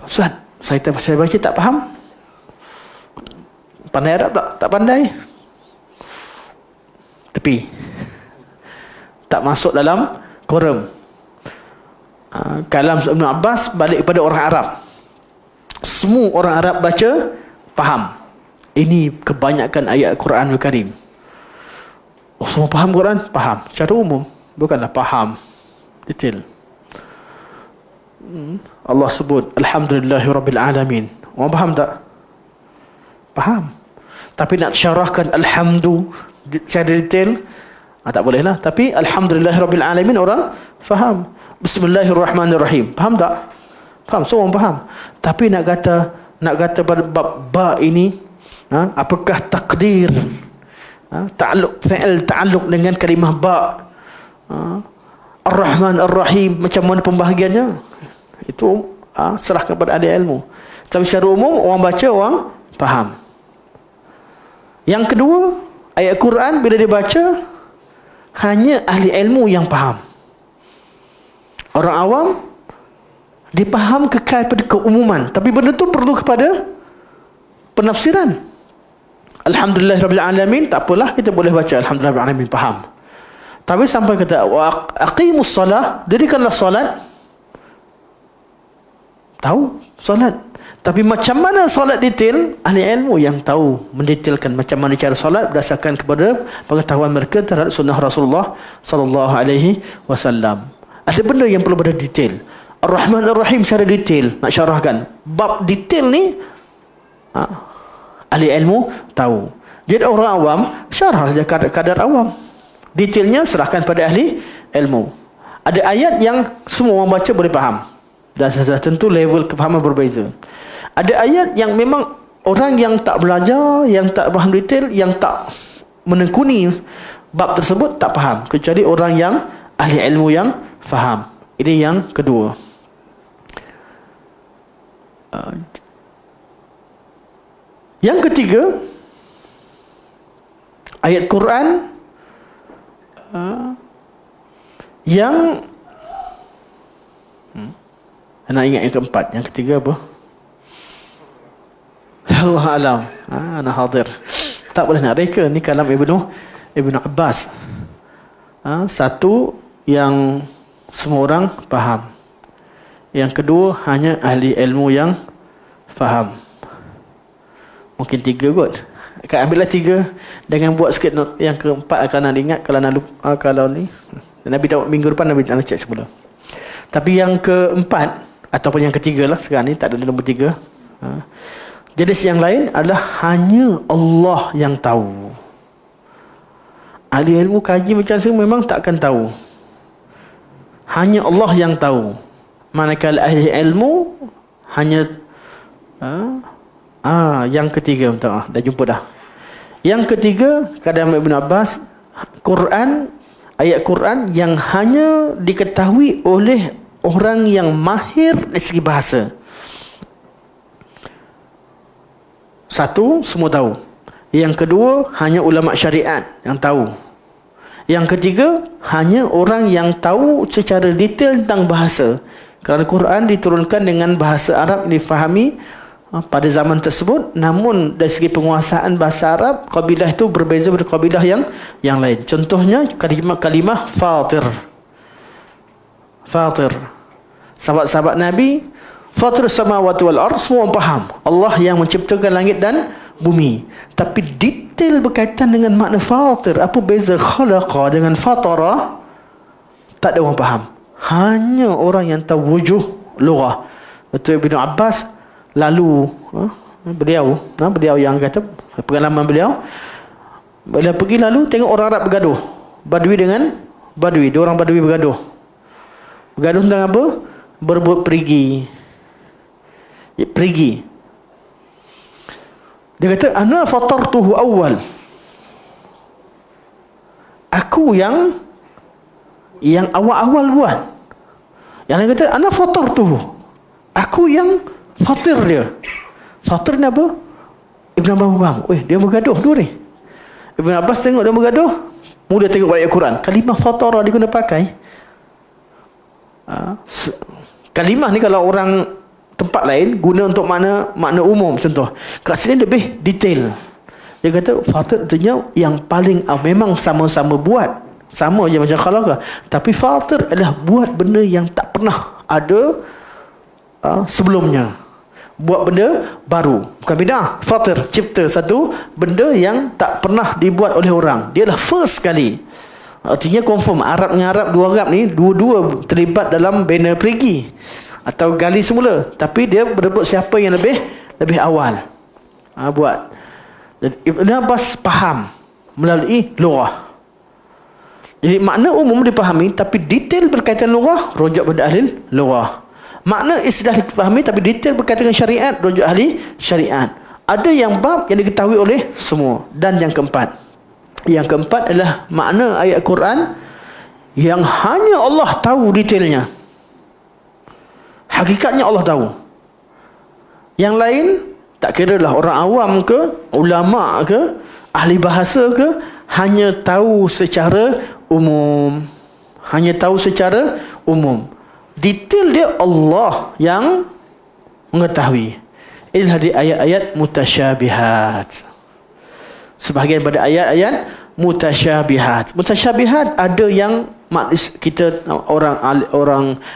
Ustaz, saya baca tak faham. Pandai Arab tak? Tak pandai. Tepi. Tak masuk dalam quorum. Kalam Ibn Abbas balik kepada orang Arab. Semua orang Arab baca faham. Ini kebanyakan ayat Quranul Karim. Semua faham Quran? Faham. Secara umum. Bukanlah faham detail. Allah sebut Alhamdulillahirrabbilalamin. Orang faham tak? Faham. Tapi nak syarahkan Alhamdu secara detail, tak boleh lah. Tapi Alhamdulillahirrabbilalamin orang faham. Bismillahirrahmanirrahim. Faham tak? Faham. Semua orang faham. Tapi nak kata pada bab ba ini, apakah takdir? Ta'alluq dengan kalimah ba, Ar-Rahman Ar-Rahim, macam mana pembahagiannya, itu serahkan kepada ahli ilmu. Tapi secara umum orang baca, orang faham. Yang kedua, ayat Quran bila dibaca hanya ahli ilmu yang faham. Orang awam dipaham kekal pada keumuman, tapi benda tu perlu kepada penafsiran. Alhamdulillahirrabbilalamin, tak apalah, kita boleh baca Alhamdulillahirrabbilalamin, faham. Tapi sampai kata wa aqimus salah, dirikanlah solat, tahu solat. Tapi macam mana solat detail, ahli ilmu yang tahu mendetailkan macam mana cara solat berdasarkan kepada pengetahuan mereka terhadap sunnah Rasulullah sallallahu alaihi wasallam. Ada benda yang perlu pada detail. Ar-Rahman Ar-Rahim secara detail nak syarahkan. Bab detail ni ahli ilmu tahu. Jadi orang awam syarah saja kadar awam. Detailnya serahkan pada ahli ilmu. Ada ayat yang semua orang baca boleh faham. Dan sesudah tentu level kefahaman berbeza. Ada ayat yang memang orang yang tak belajar, yang tak faham detail, yang tak menekuni bab tersebut tak faham. Kecuali orang yang ahli ilmu yang faham. Ini yang kedua. Yang ketiga, ayat Quran yang Nak ingat yang keempat. Yang ketiga apa? Allah alam. Ana hadir. Tak boleh nak reka. Ni kalam Ibnu Abbas. Satu yang semua orang faham. Yang kedua hanya ahli ilmu yang faham. Mungkin tiga kot. Ambillah tiga. Dengan buat sikit not. Yang keempat akan nak ingat. Kalau nak lupa, kalau ni Nabi tahu minggu depan Nabi nak cek semula. Tapi yang keempat ataupun yang ketiga lah, sekarang ni tak ada nombor tiga. Jenis yang lain adalah hanya Allah yang tahu. Ahli ilmu kaji macam saya memang takkan tahu. Hanya Allah yang tahu. Manakala ahli ilmu hanya yang ketiga, dah jumpa dah. Yang ketiga, kata Ibn Abbas, ayat Quran yang hanya diketahui oleh orang yang mahir dari segi bahasa. Satu, semua tahu. Yang kedua, hanya ulama syariat yang tahu. Yang ketiga, hanya orang yang tahu secara detail tentang bahasa. Kerana Quran diturunkan dengan bahasa Arab difahami pada zaman tersebut. Namun dari segi penguasaan bahasa Arab, kabilah itu berbeza dari kabilah yang lain. Contohnya kalimah fatir. Fatir. Sahabat-sahabat Nabi, fatir samawati wal ard, semua orang faham. Allah yang menciptakan langit dan bumi. Tapi detail berkaitan dengan makna fatir, apa beza khalaqa dengan fatara, tak ada orang faham. Hanya orang yang tahu wujuh lughah. Betul Ibn Abbas lalu beliau yang kata pengalaman beliau, bila pergi lalu tengok orang Arab bergaduh, Badui dengan Badui, dua orang Badui bergaduh tentang apa? Berebut perigi. Dia kata, ana fatartuhu awal. Aku yang awal-awal buat. Yang lain kata, ana fatartuhu. Aku yang fatir dia. Fatir ni apa? Ibn Abbas faham. Dia bergaduh dua ni. Ibn Abbas tengok dia bergaduh, mula tengok ayat Quran. Kalimah fatara dia kena pakai. Kalimah ni kalau orang tempat lain guna untuk makna umum, contoh. Kat sini lebih detail. Dia kata fatir artinya yang paling memang sama-sama buat, sama je macam khalaqa, tapi fatir adalah buat benda yang tak pernah ada sebelumnya. Buat benda baru, bukan bid'ah. Fatir, cipta satu benda yang tak pernah dibuat oleh orang. Dia adalah first kali. Artinya confirm Arab dengan Arab, dua Arab ni dua-dua terlibat dalam bina perigi atau gali semula, tapi dia berebut siapa yang lebih awal buat. Jadi Ibn Abbas faham melalui lughah. Jadi makna umum dipahami, tapi detail berkaitan lughah rujuk pada ahli lughah. Makna istilah dipahami, tapi detail berkaitan dengan syariat rujuk ahli syariat. Ada yang bab yang diketahui oleh semua. Dan yang keempat adalah makna ayat Quran yang hanya Allah tahu detailnya. Hakikatnya Allah tahu. Yang lain, tak kira lah orang awam ke, ulama ke, ahli bahasa ke, hanya tahu secara umum. Detail dia Allah yang mengetahui. Inilah di ayat-ayat mutasyabihat. Sebahagian pada ayat-ayat mutasyabihat. Mutasyabihat ada yang kita orang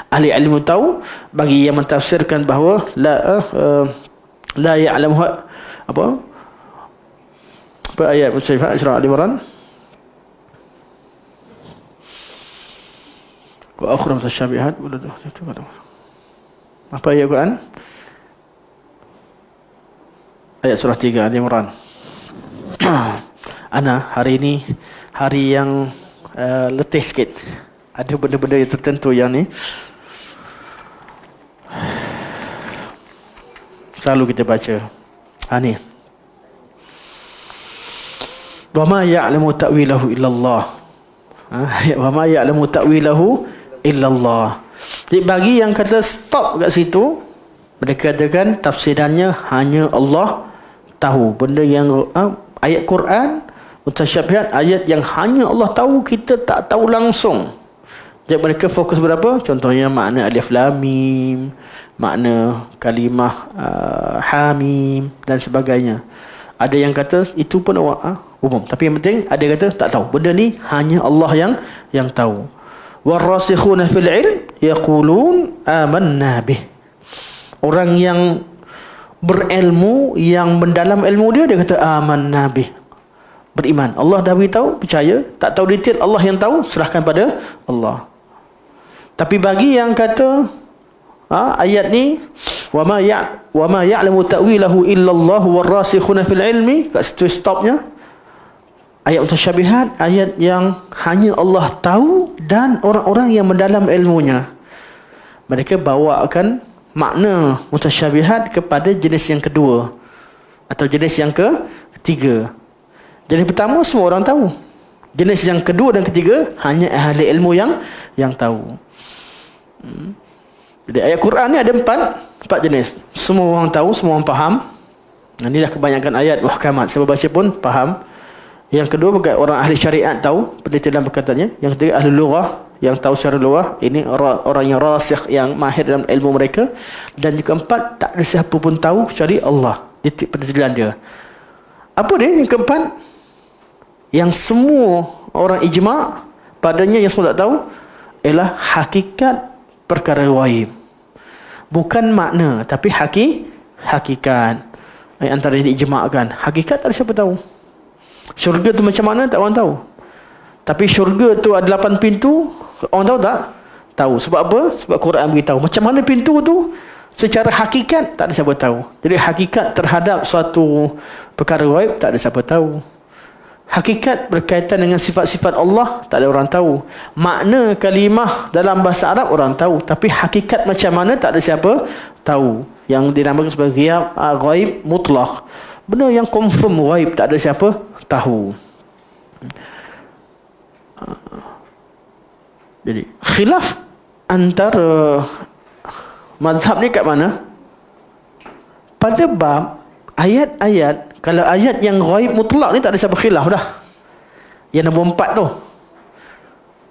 ahli ilmu tahu, bagi yang mentafsirkan bahawa la ya'lamu apa ayat mutasyabihat surah Al-Imran, wa akhra mutasyabihat, apa ayat Quran? Ayat surah 3 Al-Imran. Ana hari ini hari yang letih sikit. Ada benda-benda yang tertentu yang ni selalu kita baca. Ni. Wa ma ya'lamu ta'wilahu illallah. Wa ma ya'lamu ta'wilahu illallah. Jadi bagi yang kata stop kat situ, mereka katakan tafsirannya hanya Allah tahu. Benda yang ayat Quran mutasyabihat, ayat yang hanya Allah tahu, kita tak tahu langsung. Jadi mereka fokus berapa? Contohnya makna alif lam mim, makna kalimah hamim dan sebagainya. Ada yang kata itu pun umum, tapi yang penting ada yang kata tak tahu. Benda ni hanya Allah yang tahu. Warasikhuna fil ilm yaqulun amanna bih. Orang yang berilmu, yang mendalam ilmu dia kata amanna bih, beriman. Allah dah beritahu, percaya. Tak tahu detail, Allah yang tahu, serahkan pada Allah. Tapi bagi yang kata ayat ni wa ma ya'lamu ta'wilahu illa Allah warasikhuna fil ilmi, kat situ stopnya. Ayat mutasyabihat, ayat yang hanya Allah tahu dan orang-orang yang mendalam ilmunya. Mereka bawakan makna mutasyabihat kepada jenis yang kedua atau jenis yang ketiga. Jenis pertama semua orang tahu. Jenis yang kedua dan ketiga hanya ahli ilmu yang tahu. Jadi ayat Quran ni ada empat jenis. Semua orang tahu, semua orang faham. Inilah kebanyakan ayat muhkamat. Siapa baca pun faham. Yang kedua bukan orang ahli syariat tahu, peneliti dalam perkataannya. Yang ketiga ahli lughah, yang tahu secara lughah. Ini orang yang rasikh, yang mahir dalam ilmu mereka. Dan yang keempat, tak ada siapa pun tahu kecuali Allah. Penelitian dia. Apa dia yang keempat? Yang semua orang ijma' padanya, yang semua tak tahu, ialah hakikat perkara ghaib. Bukan makna, tapi hakikat. Antara yang diijma'kan. Hakikat tak ada siapa tahu. Syurga tu macam mana tak orang tahu. Tapi syurga tu ada 8 pintu, orang tahu tak? Tahu. Sebab apa? Sebab Quran beritahu. Macam mana pintu tu? Secara hakikat tak ada siapa tahu. Jadi hakikat terhadap suatu perkara ghaib tak ada siapa tahu. Hakikat berkaitan dengan sifat-sifat Allah tak ada orang tahu. Makna kalimah dalam bahasa Arab orang tahu, tapi hakikat macam mana tak ada siapa tahu. Yang dinamakan sebagai ghaib mutlak. Benda yang confirm ghaib tak ada siapa tahu. Jadi khilaf antara mazhab ni kat mana? Pada bab ayat-ayat. Kalau ayat yang ghaib mutlak ni tak ada siapa khilaf dah. Yang nombor 4 tu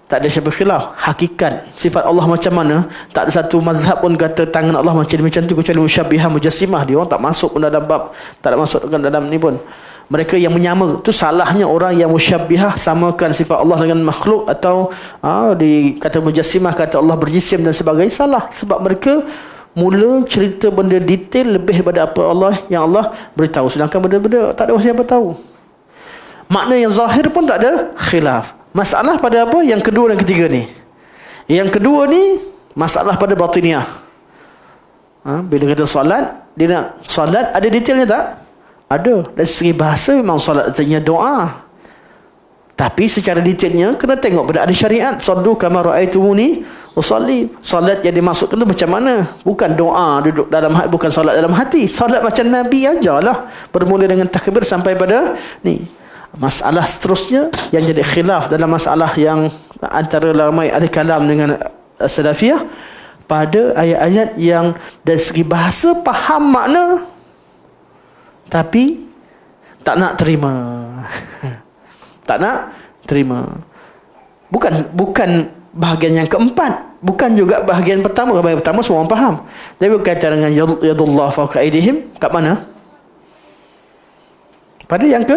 tak ada siapa khilaf. Hakikat sifat Allah macam mana, tak ada satu mazhab pun kata tangan Allah macam tu kecuali musyabbihah mujassimah. Dia orang tak masuk pun dalam bab, tak ada masuk dalam ni pun. Mereka yang menyama tu salahnya orang yang musyabbihah, samakan sifat Allah dengan makhluk, atau dikata mujassimah, kata Allah berjisim dan sebagainya. Salah, sebab mereka mula cerita benda detail lebih daripada apa Allah yang Allah beritahu, sedangkan benda-benda tak ada siapa tahu. Makna yang zahir pun tak ada khilaf. Masalah pada apa? Yang kedua dan ketiga ni. Yang kedua ni masalah pada batiniah. Bila kata solat, dia nak solat ada detailnya tak? Ada. Dari segi bahasa memang solat artinya doa. Tapi secara detailnya kena tengok pada ada syariat. Sallu kama ra'aitumuni usalli. Solat yang dimaksudkan tu macam mana? Bukan doa duduk dalam hati, bukan solat dalam hati. Solat macam Nabi ajalah. Bermula dengan takbir sampai pada ni. Masalah seterusnya yang jadi khilaf dalam masalah yang antara ramai ahli kalam dengan salafiyah pada ayat-ayat yang dari segi bahasa faham makna tapi tak nak terima. Tak nak terima. Bukan bahagian yang keempat, bukan juga bahagian pertama. Bahagian pertama semua orang faham. Tapi berkaitan dengan yadullah fawqa aydihim, kat mana? Pada yang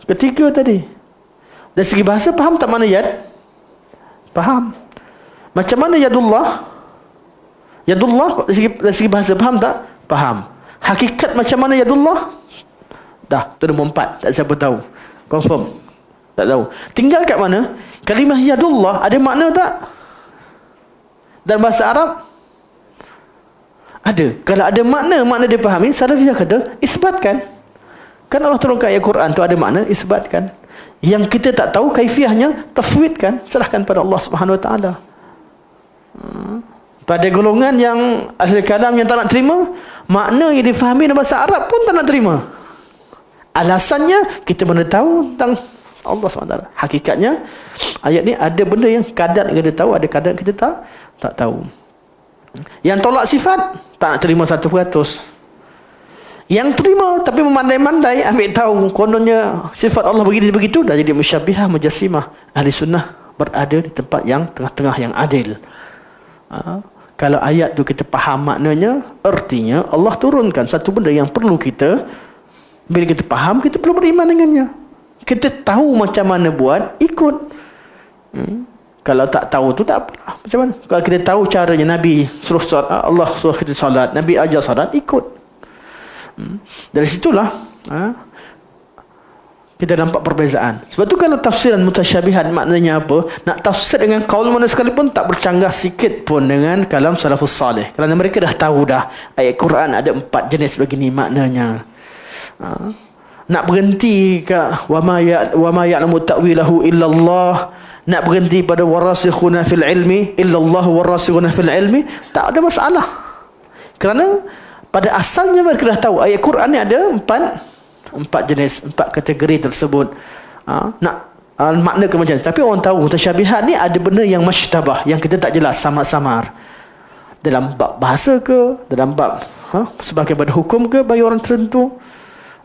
ketiga tadi. Dari segi bahasa faham tak mana yad? Faham. Macam mana yadullah? Yadullah dari segi bahasa faham tak? Faham. Hakikat macam mana yadullah? Dah, tu nombor 4. Tak siapa tahu. Confirm. Tak tahu. Tinggal kat mana? Kalimah yadullah ada makna tak? Dalam bahasa Arab? Ada. Kalau ada makna dia fahami, salafiyah kata, isbatkan. Kan Allah turunkan ayat Quran tu ada makna, isbatkan. Yang kita tak tahu kaifiahnya, tafwidkan, serahkan pada Allah Subhanahu Wa Taala. Pada golongan yang ahli kalam yang tak nak terima, makna yang difahami dalam bahasa Arab pun tak nak terima. Alasannya kita mana tahu tentang Allah SWT. Hakikatnya ayat ni ada benda yang kadang kita tahu, ada kadang kita tak tahu. Yang tolak sifat tak nak terima 100%. Yang terima tapi memandai-mandai ambil tahu kononnya sifat Allah begini begitu, dah jadi musyabbihah mujassimah. Ahli sunnah berada di tempat yang tengah-tengah yang adil. Kalau ayat tu kita faham maknanya, artinya Allah turunkan satu benda yang perlu kita, bila kita faham, kita perlu beriman dengannya. Kita tahu macam mana buat, ikut. Kalau tak tahu tu tak apalah. Macam mana? Kalau kita tahu caranya, Nabi suruh salat, Allah suruh kita salat, Nabi ajar salat, ikut. Dari situlah kita nampak perbezaan. Sebab tu kalau tafsiran mutasyabihat maknanya apa, nak tafsir dengan qaul mana sekalipun tak bercanggah sikit pun dengan kalam salafus salih. Kerana mereka dah tahu dah ayat Quran ada 4 jenis begini maknanya. Nak berhenti ke wa ma ya'lamu ta'wilahu illallah, nak berhenti pada warasikhuna fil ilmi illallah warasikhuna fil ilmi, tak ada masalah. Kerana pada asalnya mereka dah tahu ayat Quran ni ada 4 jenis, 4 kategori tersebut. Nak makna ke macam ni. Tapi orang tahu mutasyabihat ni ada benda yang masytabah, yang kita tak jelas, samar-samar. Dalam bab bahasa ke, dalam bab sebagai pada hukum ke bagi orang tertentu.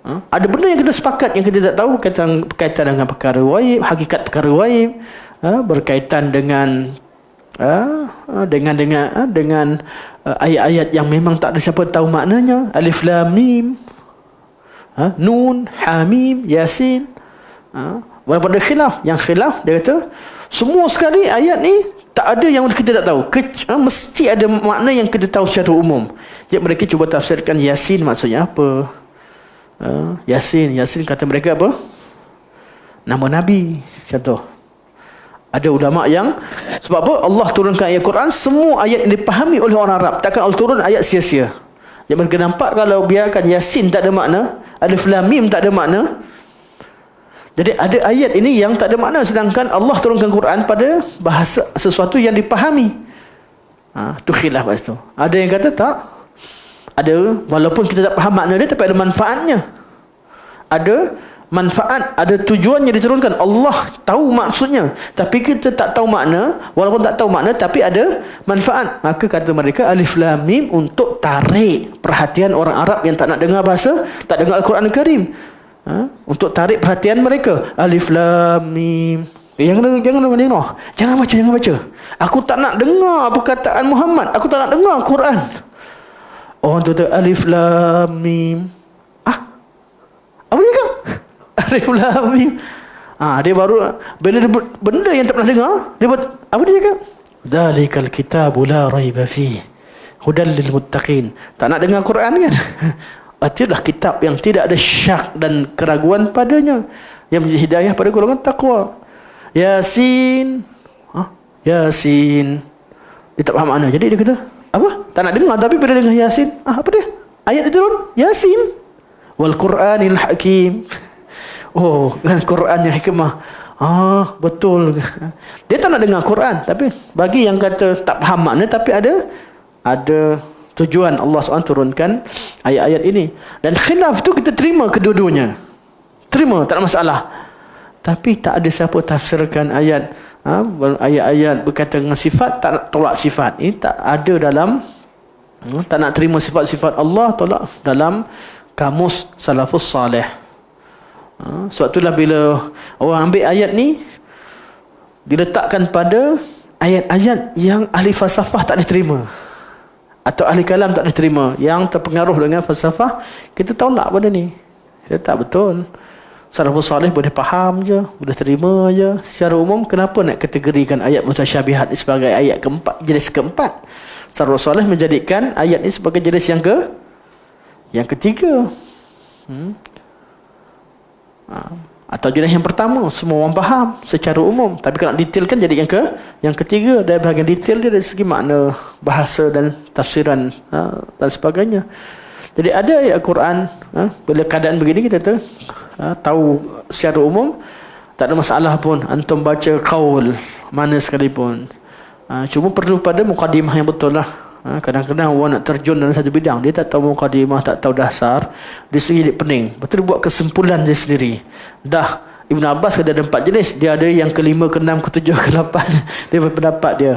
Ada benda yang kita sepakat, yang kita tak tahu, berkaitan dengan perkara waib, hakikat perkara waib, berkaitan dengan ayat-ayat yang memang tak ada siapa tahu maknanya, alif lam mim, nun, hamim, yasin. Walaupun ada khilaf, yang khilaf dia kata semua sekali ayat ni tak ada yang kita tak tahu, mesti ada makna yang kita tahu secara umum. Jadi mereka cuba tafsirkan yasin maksudnya apa. Yasin kata mereka apa? Nama Nabi, contoh. Ada ulama yang, sebab apa? Allah turunkan ayat Quran, semua ayat yang dipahami oleh orang Arab. Takkan Allah turun ayat sia-sia. Yang mereka nampak kalau biarkan yasin tak ada makna, alif lam mim tak ada makna. Jadi ada ayat ini yang tak ada makna, sedangkan Allah turunkan Quran pada bahasa sesuatu yang dipahami. Tu khilaf kat situ. Ada yang kata tak. Ada, walaupun kita tak faham makna dia, tapi ada manfaatnya. Ada manfaat, ada tujuan yang diturunkan. Allah tahu maksudnya, tapi kita tak tahu makna. Walaupun tak tahu makna, tapi ada manfaat. Maka kata mereka alif lam mim untuk tarik perhatian orang Arab yang tak nak dengar bahasa, tak dengar Al-Quran Al-Karim. Untuk tarik perhatian mereka. Alif lam mim. Jangan baca. Aku tak nak dengar perkataan Muhammad. Aku tak nak dengar Quran. Orang tu alif lam mim. Apa dia kan? Alif lam mim. Dia baru bila dia benda yang tak pernah dengar, dia buat apa dia cakap? Dzalikal kitabu la raiba fi hudal lil muttaqin. Tak nak dengar Quran kan? Itulah kitab yang tidak ada syak dan keraguan padanya, yang menjadi hidayah pada golongan takwa. Yasin. Yasin. Dia tak faham makna. Jadi dia kata, apa? Tak nak dengar, tapi bila dengar Yasin, apa dia? Ayat dia turun, Yasin. Wal Quranil Hakim. Dengan Quran yang hikmah. Betul. Dia tak nak dengar Quran, tapi bagi yang kata tak faham makna, tapi ada tujuan Allah SWT turunkan ayat-ayat ini. Dan khilaf tu kita terima kedua-duanya. Terima, tak ada masalah. Tapi tak ada siapa tafsirkan ayat ayat-ayat berkaitan dengan sifat, tak nak tolak sifat. Ini tak ada dalam, tak nak terima sifat-sifat Allah, tolak dalam kamus salafus salih. Sebab itulah bila orang ambil ayat ni, diletakkan pada ayat-ayat yang ahli falsafah tak diterima, atau ahli kalam tak diterima, yang terpengaruh dengan falsafah, kita tolak benda ni. Kita tak betul. Salafus salih boleh faham je, boleh terima je. Secara umum, kenapa nak kategorikan ayat mutasyabihat ni sebagai ayat keempat, jenis keempat? Salafus salih menjadikan ayat ni sebagai jenis yang ketiga. Atau jenis yang pertama, semua orang faham secara umum, tapi kalau detailkan jadi yang ketiga. Dari bahagian detail dia dari segi makna, bahasa dan tafsiran dan sebagainya. Jadi ada ayat Quran, bila keadaan begini kita tahu secara umum, tak ada masalah pun antum baca qaul mana sekalipun. Cuma perlu pada mukadimah yang betul lah. Kadang-kadang orang nak terjun dalam satu bidang, dia tak tahu mukadimah, tak tahu dasar, dia sendiri pening, betul buat kesimpulan dia sendiri. Dah Ibn Abbas ada 4 jenis, dia ada yang ke-5, ke-6, ke-7, ke-8 dia berpendapat dia.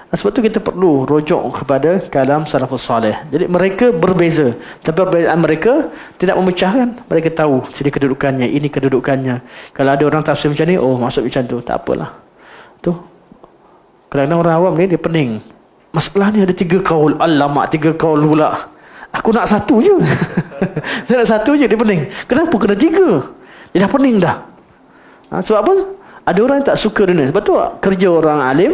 Sebab tu kita perlu rujuk kepada kalam salafus salih. Jadi mereka berbeza, tapi perbezaan mereka tidak memecahkan. Mereka tahu sini kedudukannya, ini kedudukannya. Kalau ada orang tafsir macam ni, maksud macam tu, tak apalah. Tu. Kadang-kadang orang awam ni dia pening. Masalah ni ada 3 kaul. Alamak, 3 kaul pula. Aku nak 1 je. Saya nak 1 je, dia pening. Kenapa kena 3? Dia dah pening dah. Sebab apa? Ada orang yang tak suka dunia. Sebab tu kerja orang alim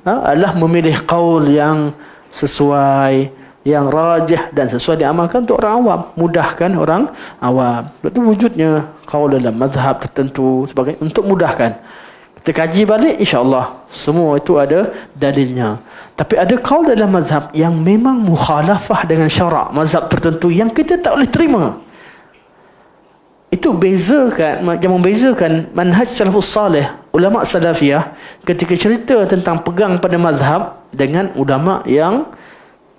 adalah memilih kaul yang sesuai, yang rajih dan sesuai diamalkan untuk orang awam. Mudahkan orang awam. Sebab tu wujudnya kaul dalam mazhab tertentu sebagai untuk mudahkan. Kita kaji balik, insya-Allah semua itu ada dalilnya. Tapi ada kaul dalam mazhab yang memang mukhalafah dengan syarak mazhab tertentu yang kita tak boleh terima. Itu bezakan, yang membezakan manhaj salafus salih, ulama salafiyah ketika cerita tentang pegang pada mazhab dengan ulama yang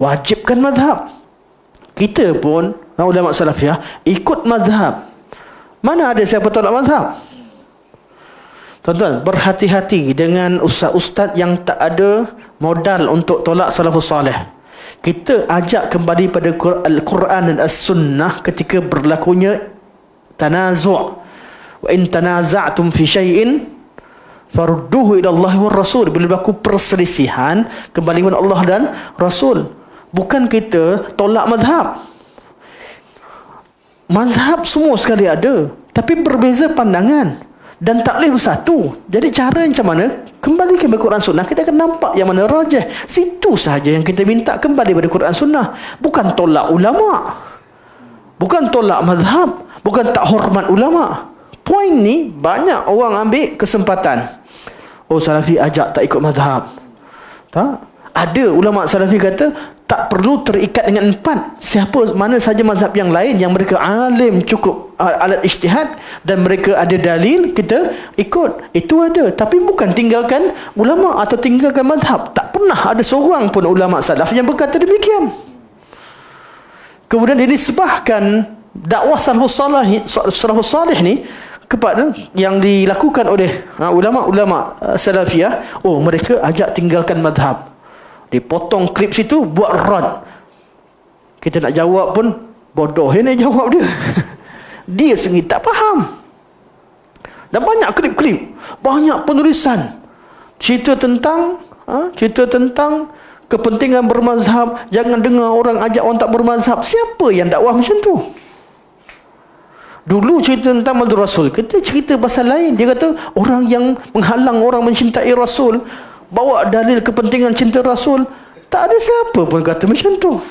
wajibkan mazhab. Kita pun ulama salafiyah ikut mazhab. Mana ada siapa tolak mazhab? Tuan-tuan, berhati-hati dengan ustaz-ustaz yang tak ada modal untuk tolak salafus salih. Kita ajak kembali pada Al-Quran dan As-Sunnah ketika berlakunya tanazu'. Wa in tanaza'tum fi syai'in farudduhu ila Allah wa Rasul. Bila berlaku perselisihan, kembali kepada Allah dan Rasul. Bukan kita tolak mazhab. Mazhab semua sekali ada, tapi berbeza pandangan dan tak boleh bersatu. Jadi cara macam mana? Kembali ke Quran Sunnah, kita akan nampak yang mana rajih. Situ sahaja yang kita minta, kembali pada Quran Sunnah. Bukan tolak ulama, bukan tolak mazhab, bukan tak hormat ulama. Poin ni banyak orang ambil kesempatan. Oh, Salafi ajak tak ikut mazhab. Tak? Ada ulama Salafi kata tak perlu terikat dengan 4. Siapa mana saja mazhab yang lain yang mereka alim cukup alat ijtihad dan mereka ada dalil, kita ikut. Itu ada. Tapi bukan tinggalkan ulama atau tinggalkan mazhab. Tak pernah ada seorang pun ulama salaf yang berkata demikian. Kemudian dinisbahkan dakwah salafus salih ni kepada yang dilakukan oleh ulama-ulama salafiyah. Oh, mereka ajak tinggalkan mazhab. Dipotong klip situ, buat rad. Kita nak jawab pun bodoh ini jawab dia. Dia sendiri tak faham. Dan banyak klip-klip, banyak penulisan cerita tentang kepentingan bermazhab. Jangan dengar orang ajak orang tak bermazhab. Siapa yang dakwah macam tu? Dulu cerita tentang Madhur Rasul, kita cerita pasal lain. Dia kata orang yang menghalang orang mencintai Rasul, bawa dalil kepentingan cinta Rasul. Tak ada siapa pun kata macam tu.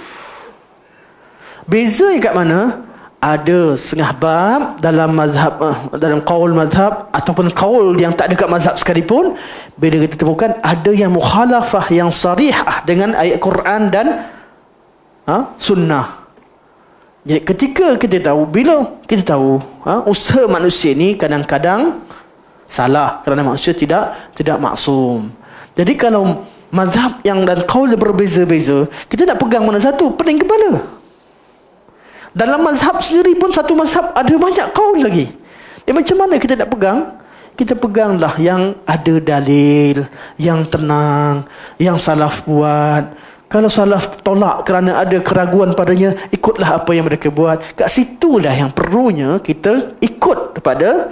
Beza kat mana? Ada setengah bab dalam mazhab, dalam qaul mazhab ataupun qaul yang tak ada kat mazhab sekalipun, bila kita temukan ada yang mukhalafah yang sarihah dengan ayat Quran dan sunnah. Jadi ketika kita tahu, bila kita tahu usaha manusia ni kadang-kadang salah kerana manusia tidak maksum. Jadi kalau mazhab yang dan qaul berbeza-beza, kita nak pegang mana satu, pening kepala. Dalam mazhab sendiri pun satu mazhab ada banyak qaul lagi. Macam mana kita nak pegang? Kita peganglah yang ada dalil, yang tenang, yang salaf buat. Kalau salaf tolak kerana ada keraguan padanya, ikutlah apa yang mereka buat. Kat situlah yang perlunya kita ikut kepada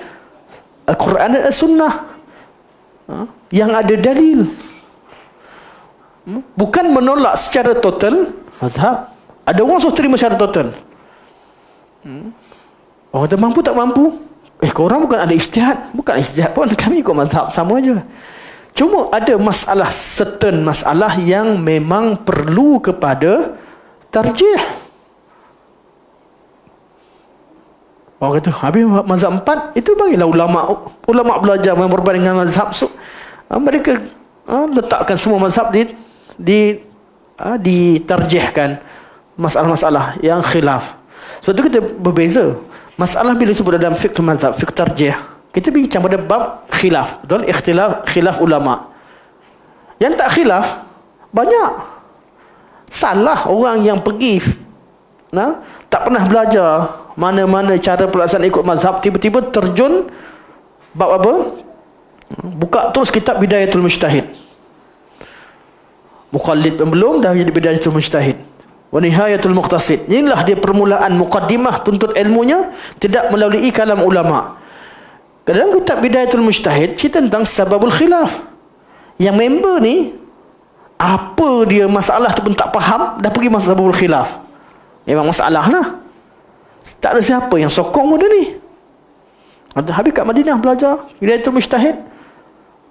Al-Quran dan As-Sunnah yang ada dalil. Bukan menolak secara total mazhab. Ada orang suruh terima secara total. Orang kata mampu tak mampu, korang bukan ada ijtihad. Bukan ijtihad pun, kami ikut mazhab, sama aja. Cuma ada masalah, certain masalah yang memang perlu kepada tarjih. Orang kata habis mazhab 4, itu bagilah ulama belajar berbanding dengan mazhab. Mereka letakkan semua mazhab ditarjihkan masalah-masalah yang khilaf. Sebab itu kita berbeza. Masalah bila sebut dalam fiqh mazhab, fiqh tarjih, kita bincang pada bab khilaf, betul? Khilaf ulama. Yang tak khilaf banyak. Salah orang yang pergi tak pernah belajar mana-mana cara pelaksanaan ikut mazhab, tiba-tiba terjun bab apa? Buka terus kitab Bidayatul Mujtahid. Muqallid belum dah jadi Bidayatul Mujtahid. Wa Nihayatul Muqtasid. Inilah dia permulaan muqaddimah tuntut ilmunya, tidak melalui kalam ulama. Dalam kitab Bidayatul Mujtahid cerita tentang sababul khilaf. Yang member ni, apa dia masalah tu pun tak faham, dah pergi mazhabul khilaf. Memang masalah lah. Tak ada siapa yang sokong benda ni. Habis kat Madinah belajar Hidayatul Mujtahid.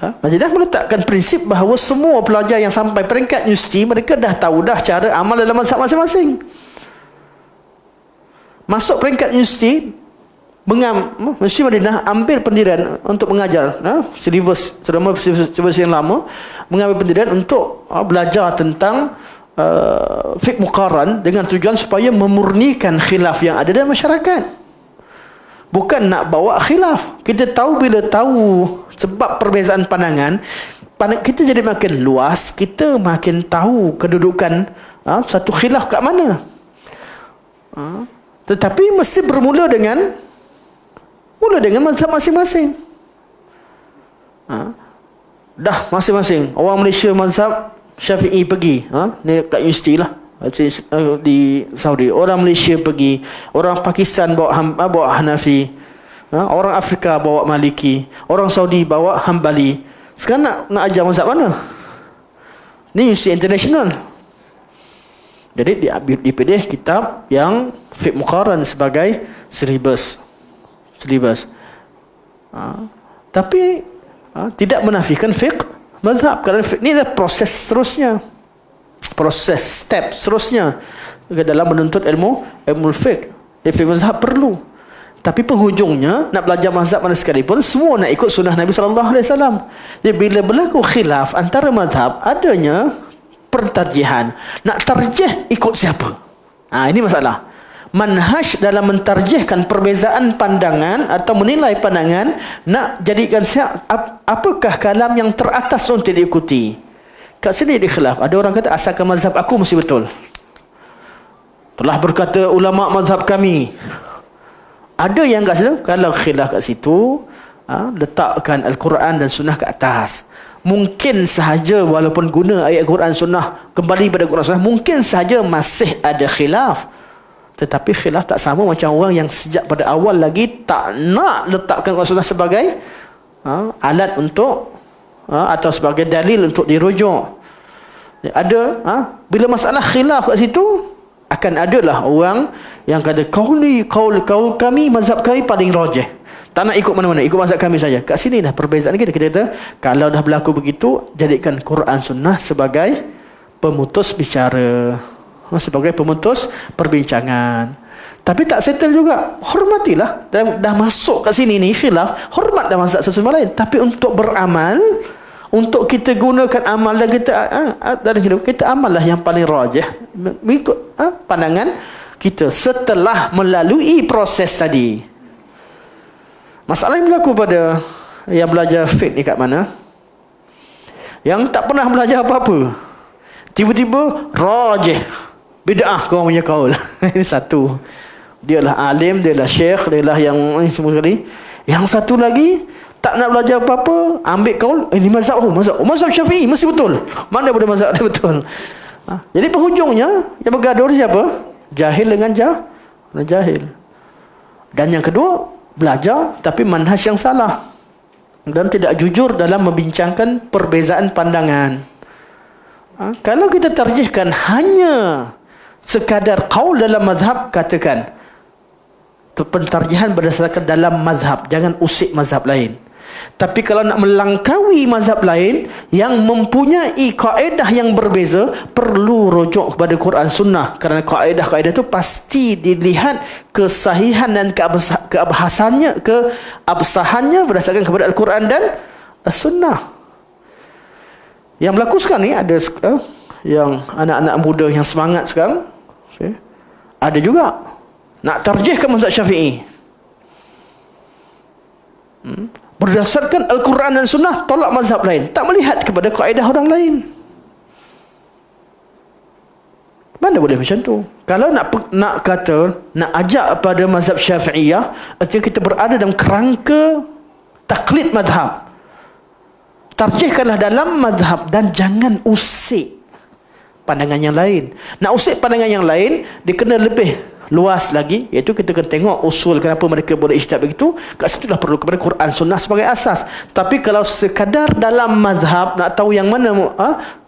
Madinah meletakkan prinsip bahawa semua pelajar yang sampai peringkat universiti, mereka dah tahu dah cara amal dalam mazhab masing-masing. Masuk peringkat universiti, Universiti Madinah ambil pendirian untuk mengajar silibus terutama silibus yang lama, mengambil pendirian untuk belajar tentang fiqh muqaran dengan tujuan supaya memurnikan khilaf yang ada dalam masyarakat. Bukan nak bawa khilaf. Kita tahu, bila tahu sebab perbezaan pandangan, kita jadi makin luas, kita makin tahu kedudukan satu khilaf kat mana. Tetapi mesti bermula dengan mazhab masing-masing. Dah masing-masing. Orang Malaysia mazhab Syafi'i pergi, ni kat universiti lah di Saudi. Orang Malaysia pergi, orang Pakistan bawa Hanafi, orang Afrika bawa Maliki, orang Saudi bawa Hambali. Sekarang nak ajar mazhab mana? Ni universiti international. Jadi dipilih kitab yang fiqh muqaran sebagai silibus. Tapi tidak menafikan fiqh mazhab, kerana fiqh ni adalah proses seterusnya, proses step seterusnya dalam menuntut ilmu fiqh. Fiqh mazhab perlu, tapi penghujungnya nak belajar mazhab mana sekalipun, semua nak ikut sunnah Nabi SAW. Jadi bila berlaku khilaf antara mazhab, adanya pertarjihan. Nak tarjih ikut siapa? Ini masalah. Manhaj dalam mentarjihkan perbezaan pandangan atau menilai pandangan, nak jadikan apakah kalam yang teratas untuk diikuti. Kat sini dia khilaf. Ada orang kata asalkan mazhab aku mesti betul. Telah berkata ulama mazhab kami. Ada yang kat situ, kalau khilaf kat situ, letakkan Al-Quran dan Sunnah ke atas. Mungkin sahaja walaupun guna ayat Quran Sunnah, kembali pada Quran Sunnah, mungkin sahaja masih ada khilaf. Tetapi khilaf tak sama macam orang yang sejak pada awal lagi tak nak letakkan Quran Sunnah sebagai alat untuk atau sebagai dalil untuk dirujuk. Ada bila masalah khilaf kat situ, akan adalah orang yang kata kaul kami, mazhab kami paling rajih. Tak nak ikut mana-mana, ikut mazhab kami saja. Kat sini dah perbezaan kita. Kita kata kalau dah berlaku begitu, jadikan Quran Sunnah sebagai pemutus bicara, sebagai pemutus perbincangan. Tapi tak settle juga. Hormatilah. Dah masuk kat sini ni khilaf, hormat dah mazhab satu sama lain. Tapi untuk beramal, untuk kita gunakan amal dan kita dalam hidup kita, amal lah yang paling rajih mengikut pandangan kita setelah melalui proses tadi. Masalah yang berlaku pada yang belajar fiqh ni kat mana? Yang tak pernah belajar apa-apa, tiba-tiba rajih bid'ah kau punya kaul. Ini satu. Dialah alim, dialah syekh, dialah yang semua sekali. Yang satu lagi tak nak belajar apa-apa, ambil kaul, ini mazhab Syafi'i mesti betul. Mana boleh mazhab dia betul? Jadi penghujungnya yang bergaduh siapa? Jahil dengan jahil. Dan yang kedua, belajar tapi manhaj yang salah dan tidak jujur dalam membincangkan perbezaan pandangan. Kalau kita tarjihkan hanya sekadar qaul dalam mazhab, katakan pentarjihan berdasarkan dalam mazhab, jangan usik mazhab lain. Tapi kalau nak melangkaui mazhab lain yang mempunyai kaedah yang berbeza, perlu rujuk kepada Quran Sunnah, kerana kaedah-kaedah itu pasti dilihat kesahihan dan keabsahannya berdasarkan kepada Al-Quran dan As-Sunnah. Yang berlaku sekarang ni ada yang anak-anak muda yang semangat sekarang, ada juga nak tarjihkan mazhab Syafi'i. Berdasarkan Al-Quran dan Sunnah, tolak mazhab lain, tak melihat kepada kaedah orang lain. Mana boleh macam tu? Kalau nak ajak pada mazhab Syafi'iyah, artinya kita berada dalam kerangka taklid mazhab. Tarjihkanlah dalam mazhab dan jangan usik pandangan yang lain. Nak usik pandangan yang lain, dia kena lebih luas lagi, iaitu kita kena tengok usul kenapa mereka boleh ijtihad begitu. Kat situlah perlu kepada Quran Sunnah sebagai asas. Tapi kalau sekadar dalam mazhab nak tahu yang mana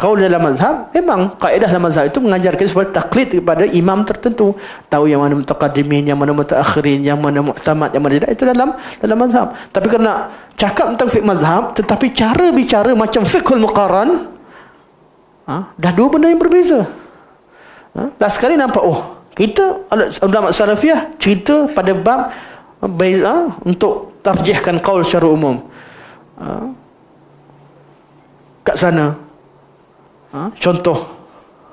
kaul dalam mazhab, memang kaedah dalam mazhab itu mengajarkan supaya taklid kepada imam tertentu, tahu yang mana mutaqaddimin, yang mana mutaakhirin, yang mana mu'tamad, yang mana tidak, itu dalam mazhab. Tapi kalau nak cakap tentang fiqh mazhab tetapi cara bicara macam fiqhul muqaran, dah dua benda yang berbeza. Last sekali nampak, kita ulama salafiyah cerita pada bab untuk tarjihkan qaul secara umum. Kat sana contoh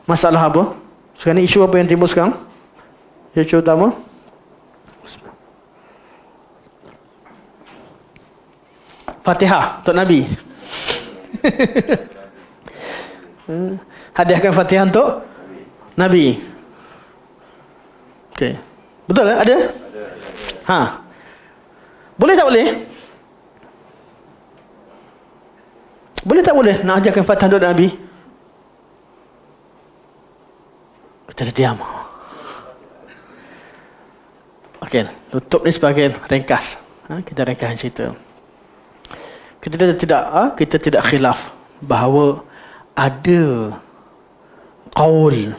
masalah apa? Sekarang ni isu apa yang timbul sekarang? Isu utama Fatihah untuk Nabi. Hadiahkan Fatihah untuk Nabi. Okey. Betul tak? Ada? Boleh tak boleh? Boleh tak boleh nak ajarkan Fatihah untuk Nabi? Kita diam. Okey, tutup ni sebagai ringkas. Kita ringkas cerita. Kita tidak khilaf bahawa ada qaul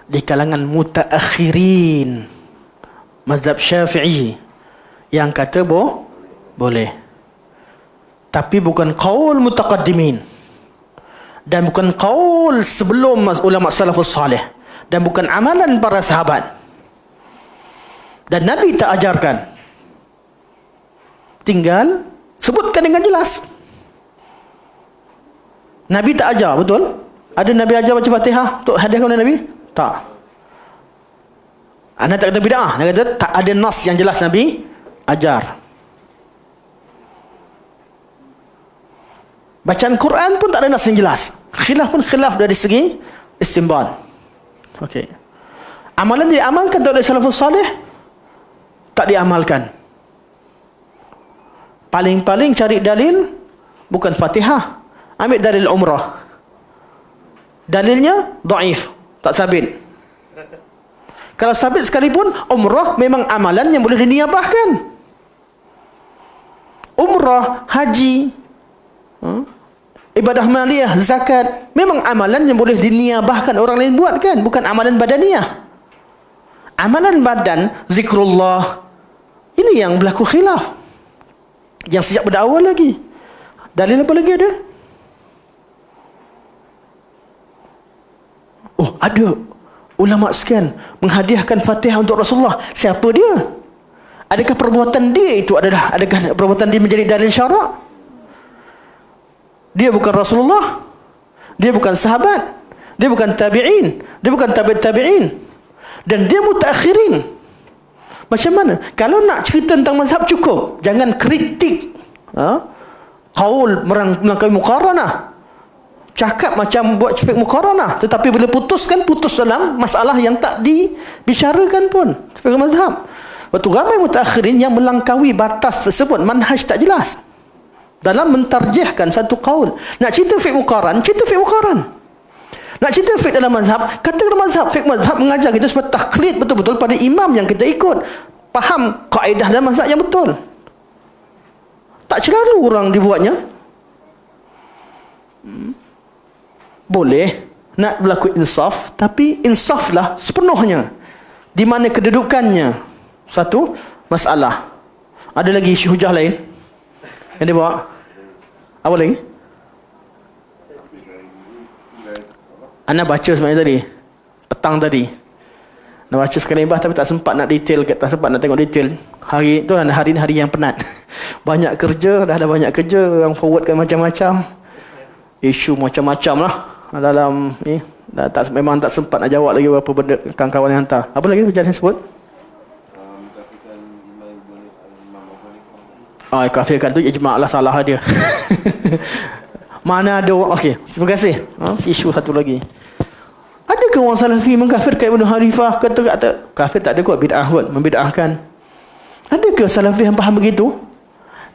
di kalangan mutaakhirin mazhab Syafi'i yang kata boleh, tapi bukan qaul mutaqaddimin dan bukan qaul sebelum ulama salafus salih dan bukan amalan para sahabat, dan Nabi tak ajarkan. Tinggal sebutkan dengan jelas. Nabi tak ajar, betul? Ada Nabi ajar baca Fatihah untuk hadiah kepada Nabi? Tak. Anda tak kata bid'ah. Anda kata tak ada nas yang jelas Nabi ajar. Bacaan Quran pun tak ada nas yang jelas. Khilaf pun khilaf dari segi istinbat. Okey. Amalan diamalkan oleh salafus salih, tak diamalkan. Paling-paling cari dalil bukan Fatihah. Ambil dalil umrah. Dalilnya dhaif, tak sabit. Kalau sabit sekalipun, umrah memang amalan yang boleh diniabahkan. Umrah, haji, ibadah maliyah, zakat, memang amalan yang boleh diniabahkan orang lain buat, kan? Bukan amalan badaniyah. Amalan badan, zikrullah, ini yang berlaku khilaf. Yang sejak berdawal lagi. Dalil apa lagi ada? Ada ulama sekian menghadiahkan Fatihah untuk Rasulullah. Siapa dia? Adakah perbuatan dia itu adakah perbuatan dia menjadi dalil syarak? Dia bukan Rasulullah. Dia bukan sahabat. Dia bukan tabi'in. Dia bukan tabi'in. Dan dia mutaakhirin. Macam mana? Kalau nak cerita tentang mazhab cukup. Jangan kritik qaul melangkaui muqaranah. Cakap macam buat fiqh muqaranah, tetapi bila putus dalam masalah yang tak dibicarakan pun fiqh mazhab. Waktu ramai mutaakhirin yang melangkaui batas tersebut, manhaj tak jelas dalam mentarjihkan satu qaul. Nak cerita fiqh muqaran, cerita fiqh muqaran. Nak cerita fiqh dalam mazhab, kata dalam mazhab. Fiqh mazhab mengajar kita supaya taklid betul-betul pada imam yang kita ikut, faham kaedah dalam mazhab yang betul. Tak selalu orang dibuatnya. Boleh nak berlaku insaf, tapi insaflah sepenuhnya di mana kedudukannya satu masalah. Ada lagi isu hujah lain yang dia bawa? Apa lagi? Ana baca sebenarnya tadi, petang tadi. Nak baca sekali bah, tapi tak sempat nak detail, tak sempat nak tengok detail. Hari tu hari ni hari yang penat. Banyak kerja, dah ada banyak kerja, orang forwardkan macam-macam. Isu macam-macam lah dalam ni. Memang tak sempat nak jawab lagi berapa benda kawan-kawan yang hantar. Apa lagi hujan yang sebut? Kafirkan tu ijma' lah, salah lah dia. Mana ada orang. Okey, terima kasih. Isu satu lagi. Adakah orang Salafi mengkafirkan Ibn Harifah? Kata kafir tak ada kot, bid'ah kot, membid'ahkan. Adakah Salafi yang faham begitu?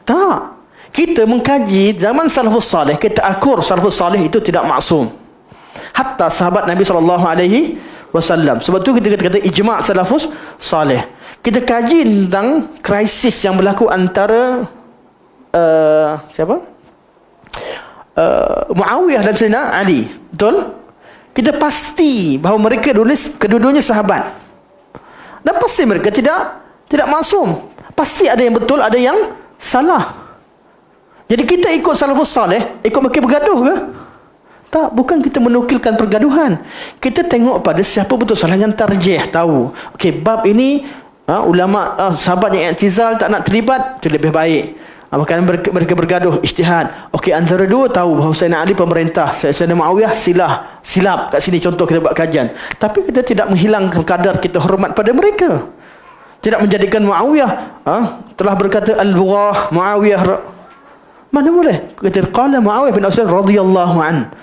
Tak. Kita mengkaji zaman salafus salih, kita akur salafus salih itu tidak maksum. Hatta sahabat Nabi SAW wasallam. Sebab tu kita kata ijma' salafus salih. Kita kaji tentang krisis yang berlaku antara Muawiyah dan Sayyidina Ali. Betul? Kita pasti bahawa mereka kedua-duanya sahabat. Dan pasti mereka tidak maksum. Pasti ada yang betul, ada yang salah. Jadi kita ikut salafus salih, ikut mereka bergaduh ke? Tak, bukan kita menukilkan pergaduhan. Kita tengok pada siapa betul salah yang tarjih, tahu. Okey, bab ini ulama sahabat yang i'tizal tak nak terlibat, itu lebih baik. Bahkan mereka bergaduh ijtihad. Okey, antara dua tahu bahawa Sayyidina Ali pemerintah, Sayyidina Muawiyah silap. Kat sini contoh kita buat kajian. Tapi kita tidak menghilangkan kadar kita hormat pada mereka. Tidak menjadikan Muawiyah telah berkata al-bughah Muawiyah. Mana boleh? Kata qala Muawiyah bin Utsman radhiyallahu an.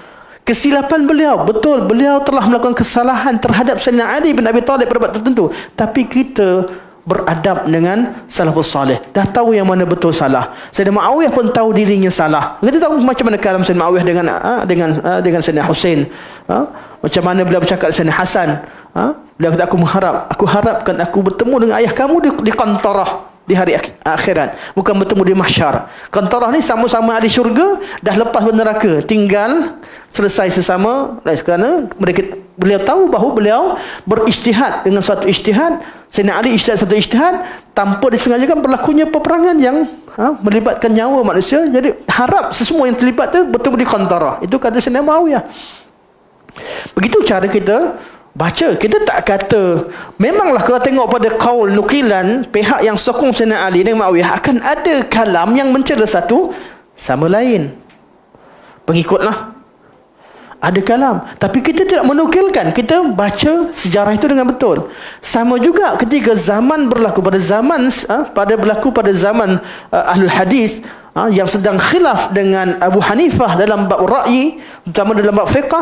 Kesilapan beliau, betul, beliau telah melakukan kesalahan terhadap Sayyidina Ali bin Abi Thalib pada waktu tertentu. Tapi kita beradab dengan salafus salih. Dah tahu yang mana betul salah. Sayyidina Muawiyah pun tahu dirinya salah. Kita tahu macam mana kalam Sayyidina Muawiyah dengan Sayyidina Husain. Macam mana beliau bercakap dengan Sayyidina Hasan. Beliau kata, aku harapkan aku bertemu dengan ayah kamu di Qantarah di hari akhirat, bukan bertemu di mahsyar. Qantarah ni sama-sama ahli syurga, dah lepas neraka, tinggal selesai sesama. Kerana beliau tahu bahawa beliau berijtihad dengan satu ijtihad, Sayyidina Ali ijtihad satu ijtihad, tanpa disengajakan berlakunya peperangan yang melibatkan nyawa manusia. Jadi harap sesemua yang terlibat tu bertemu di Qantarah. Itu kata Sayyidina Muawiyah. Begitu cara kita baca. Kita tak kata, memanglah kalau tengok pada qaul nukilan pihak yang sokong Sayyidina Ali dan Muawiyah, akan ada kalam yang mencela satu sama lain. Pengikutlah, ada kalam. Tapi kita tidak menukilkan, kita baca sejarah itu dengan betul. Sama juga ketika zaman berlaku pada zaman ahlul hadis yang sedang khilaf dengan Abu Hanifah dalam bab ra'yi, terutama dalam bab fiqh,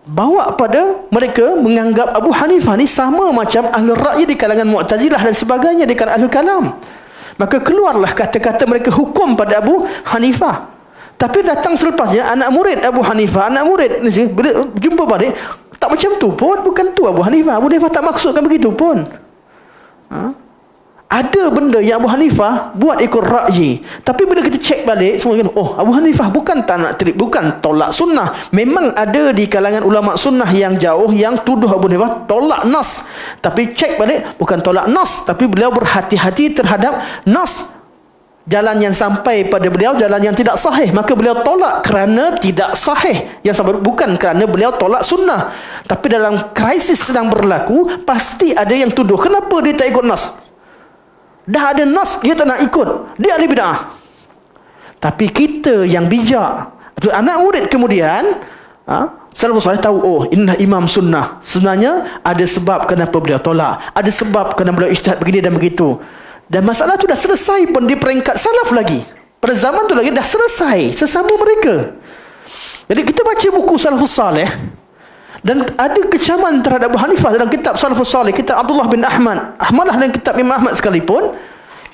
bawa pada mereka menganggap Abu Hanifah ni sama macam ahli ra'yi di kalangan Mu'tazilah dan sebagainya di kalangan ahli kalam. Maka keluarlah kata-kata mereka hukum pada Abu Hanifah. Tapi datang selepasnya anak murid Abu Hanifah, bila jumpa balik, tak macam tu pun, bukan tu Abu Hanifah. Abu Hanifah tak maksudkan begitu pun. Ada benda yang Abu Hanifah buat ikut ra'yi. Tapi bila kita cek balik, semua kata, oh, Abu Hanifah bukan tak nak bukan tolak sunnah. Memang ada di kalangan ulama sunnah yang jauh yang tuduh Abu Hanifah tolak nas. Tapi cek balik, bukan tolak nas, tapi beliau berhati-hati terhadap nas. Jalan yang sampai pada beliau jalan yang tidak sahih, maka beliau tolak kerana tidak sahih. Yang sampai bukan kerana beliau tolak sunnah. Tapi dalam krisis sedang berlaku, pasti ada yang tuduh, kenapa dia tak ikut nas? Dah ada nas, dia tak nak ikut, dia ahli bid'ah. Tapi kita yang bijak, anak murid kemudian salafus salih tahu, oh, inilah imam sunnah. Sebenarnya ada sebab kenapa beliau tolak, ada sebab kenapa beliau ijtihad begini dan begitu. Dan masalah tu dah selesai pun di peringkat salaf lagi. Pada zaman tu lagi dah selesai sesama mereka. Jadi kita baca buku salafus salih, dan ada kecaman terhadap Abu Hanifah dalam kitab Salafus Salih, kitab Abdullah bin Ahmad dan kitab Imam Ahmad sekalipun.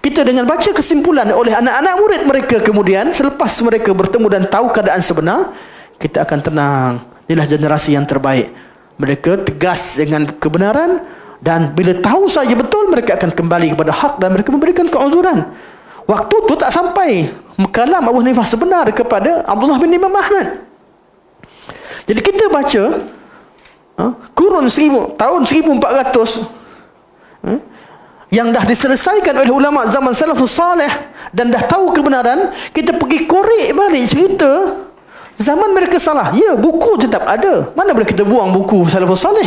Kita dengan baca kesimpulan oleh anak-anak murid mereka kemudian, selepas mereka bertemu dan tahu keadaan sebenar, kita akan tenang. Inilah generasi yang terbaik. Mereka tegas dengan kebenaran, dan bila tahu saja betul, mereka akan kembali kepada hak dan mereka memberikan keuzuran. Waktu tu tak sampai kalam Abu Hanifah sebenar kepada Abdullah bin Imam Ahmad. Jadi kita baca kurun tahun 1400 yang dah diselesaikan oleh ulama zaman salafus salih dan dah tahu kebenaran, kita pergi korek balik cerita zaman mereka salah. Ya, buku tetap ada. Mana boleh kita buang buku salafus salih,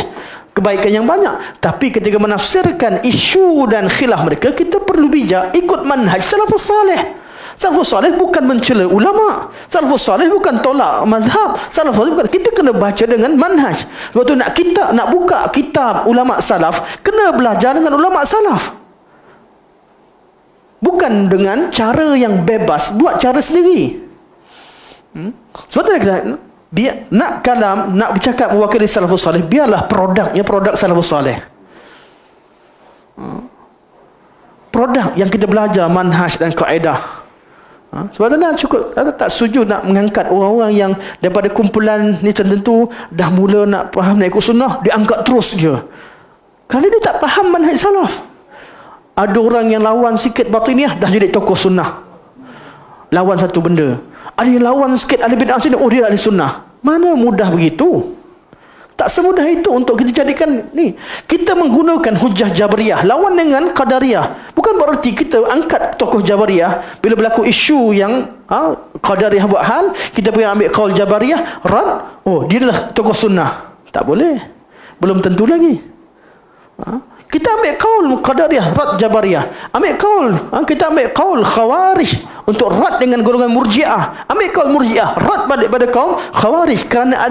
kebaikan yang banyak. Tapi ketika menafsirkan isu dan khilaf mereka, kita perlu bijak ikut manhaj salafus salih. Salafus salih bukan mencela ulama. Salafus salih bukan tolak mazhab. Salafus salih bukan. Kita kena baca dengan manhaj. Waktu nak buka kitab ulama salaf, kena belajar dengan ulama salaf. Bukan dengan cara yang bebas, buat cara sendiri. Sebab tu kita nak kalam, nak bercakap mewakili salafus salih, biarlah produknya produk salafus salih. Produk yang kita belajar manhaj dan kaedah. Sebenarnya cukup tak setuju nak mengangkat orang-orang yang daripada kumpulan ni tertentu dah mula nak faham nak ikut sunnah, diangkat terus je. Kerana dia tak faham manhaj salaf. Ada orang yang lawan sikit batiniah dah jadi tokoh sunnah. Lawan satu benda. Ada yang lawan sikit ahli bid'ah sini, oh dia ahli sunnah. Mana mudah begitu? Tak semudah itu untuk kita jadikan ni. Kita menggunakan hujah Jabariyah lawan dengan Qadariyah. Bukan bererti kita angkat tokoh Jabariyah bila berlaku isu yang Qadariyah buat hal, kita pergi ambil qaul Jabariyah, rad, oh dia adalah tokoh sunnah. Tak boleh. Belum tentu lagi. Kita ambil qaul Qadariyah, rad Jabariyah. Ambil qaul, kita ambil qaul Khawarij untuk rad dengan golongan Murji'ah. Ambil qaul Murji'ah, rad balik pada kaum Khawarij kerana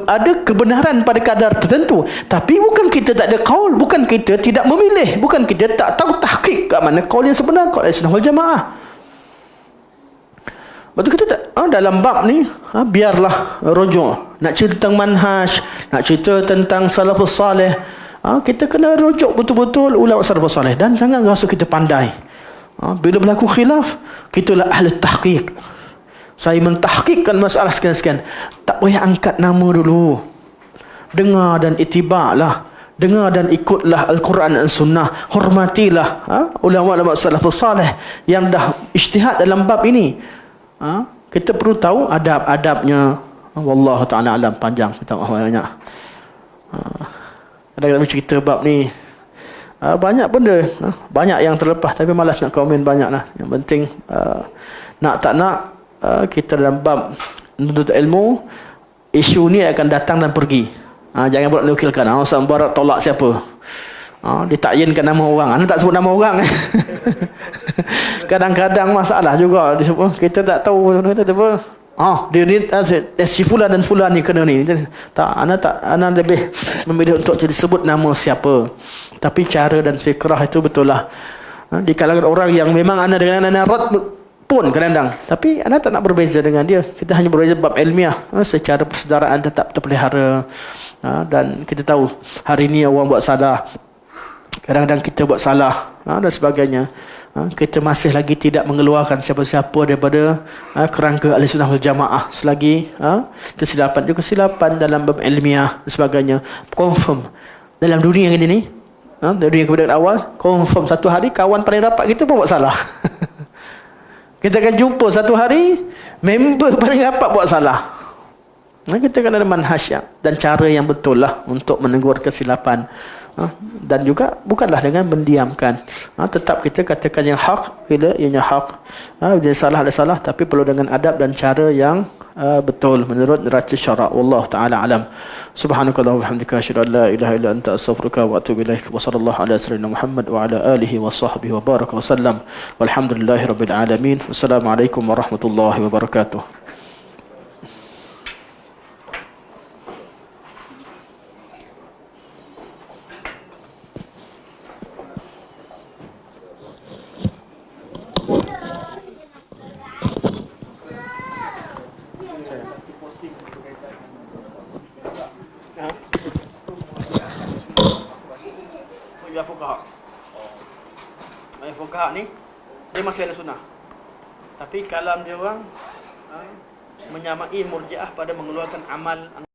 ada kebenaran pada kadar tertentu. Tapi bukan kita tak ada qaul, bukan kita tidak memilih, bukan kita tak tahu tahqiq kat mana qaul yang sebenar, qaul Ahlussunnah wal Jamaah. Betul kita tak dalam bab ni biarlah rujuk. Nak cerita tentang manhaj, nak cerita tentang salafus salih, kita kena rujuk betul-betul ulama salafus salih dan jangan rasa kita pandai. Bila berlaku khilaf, kitalah ahli tahqiq. Saya mentahqiqkan masalah sekian-sekian. Tak payah angkat nama dulu. Dengar dan itiba'lah. Dengar dan ikutlah Al-Quran dan Sunnah. Hormatilah ulama-ulama salafus salih yang dah ijtihad dalam bab ini. Kita perlu tahu adab-adabnya. Wallahu ta'ala alam, panjang. Kita maaf banyak. Kadang-kadang cerita bab ni banyak benda. Banyak yang terlepas. Tapi malas nak komen banyak lah. Yang penting nak tak nak, kita dalam bab menuntut ilmu, isu ni akan datang dan pergi. Jangan pula nukilkan. Ustaz Mubarak tolak siapa? Ditakyinkan nama orang. Anda tak sebut nama orang. Kadang-kadang masalah juga. Kita tak tahu. Kita apa? Dia ni si fulan dan fulan ni kena ni. Tak, anda lebih memilih untuk disebut nama siapa. Tapi cara dan fikrah itu betul lah. Di kalangan orang yang memang anda dengan anda rad pun kadang-kadang, tapi anda tak nak berbeza dengan dia. Kita hanya berbeza bab ilmiah, secara persaudaraan tetap terpelihara. Dan kita tahu hari ini orang buat salah, kadang-kadang kita buat salah dan sebagainya. Kita masih lagi tidak mengeluarkan siapa-siapa daripada kerangka Ahlussunnah wal Jamaah selagi kesilapan juga kesilapan dalam bab ilmiah dan sebagainya. Confirm dalam dunia ini ni, dunia kebudayaan awal, confirm satu hari kawan paling rapat kita pun buat salah. Kita akan jumpa satu hari member paling rapat buat salah. Kita kena ada manhaj dan cara yang betul lah untuk menegur kesilapan. Dan juga bukanlah dengan mendiamkan. Tetap kita katakan yang hak bila ianya hak. Bila salah ada salah, tapi perlu dengan adab dan cara yang betul menurut neraca syarak. Wallahu taala alam. Subhanakallahumma wa bihamdika asyhadu an la ilaha illa anta astaghfiruka wa atubu ilaik. Wa sallallahu ala sayyidina Muhammad wa ala alihi wa sahbihi wa baraka wa sallam. Walhamdulillahirabbil alamin. Wassalamualaikum warahmatullahi wabarakatuh. Fuqaha ni dia masih ada sunnah, tapi kalam dia orang menyamai Murji'ah pada mengeluarkan amal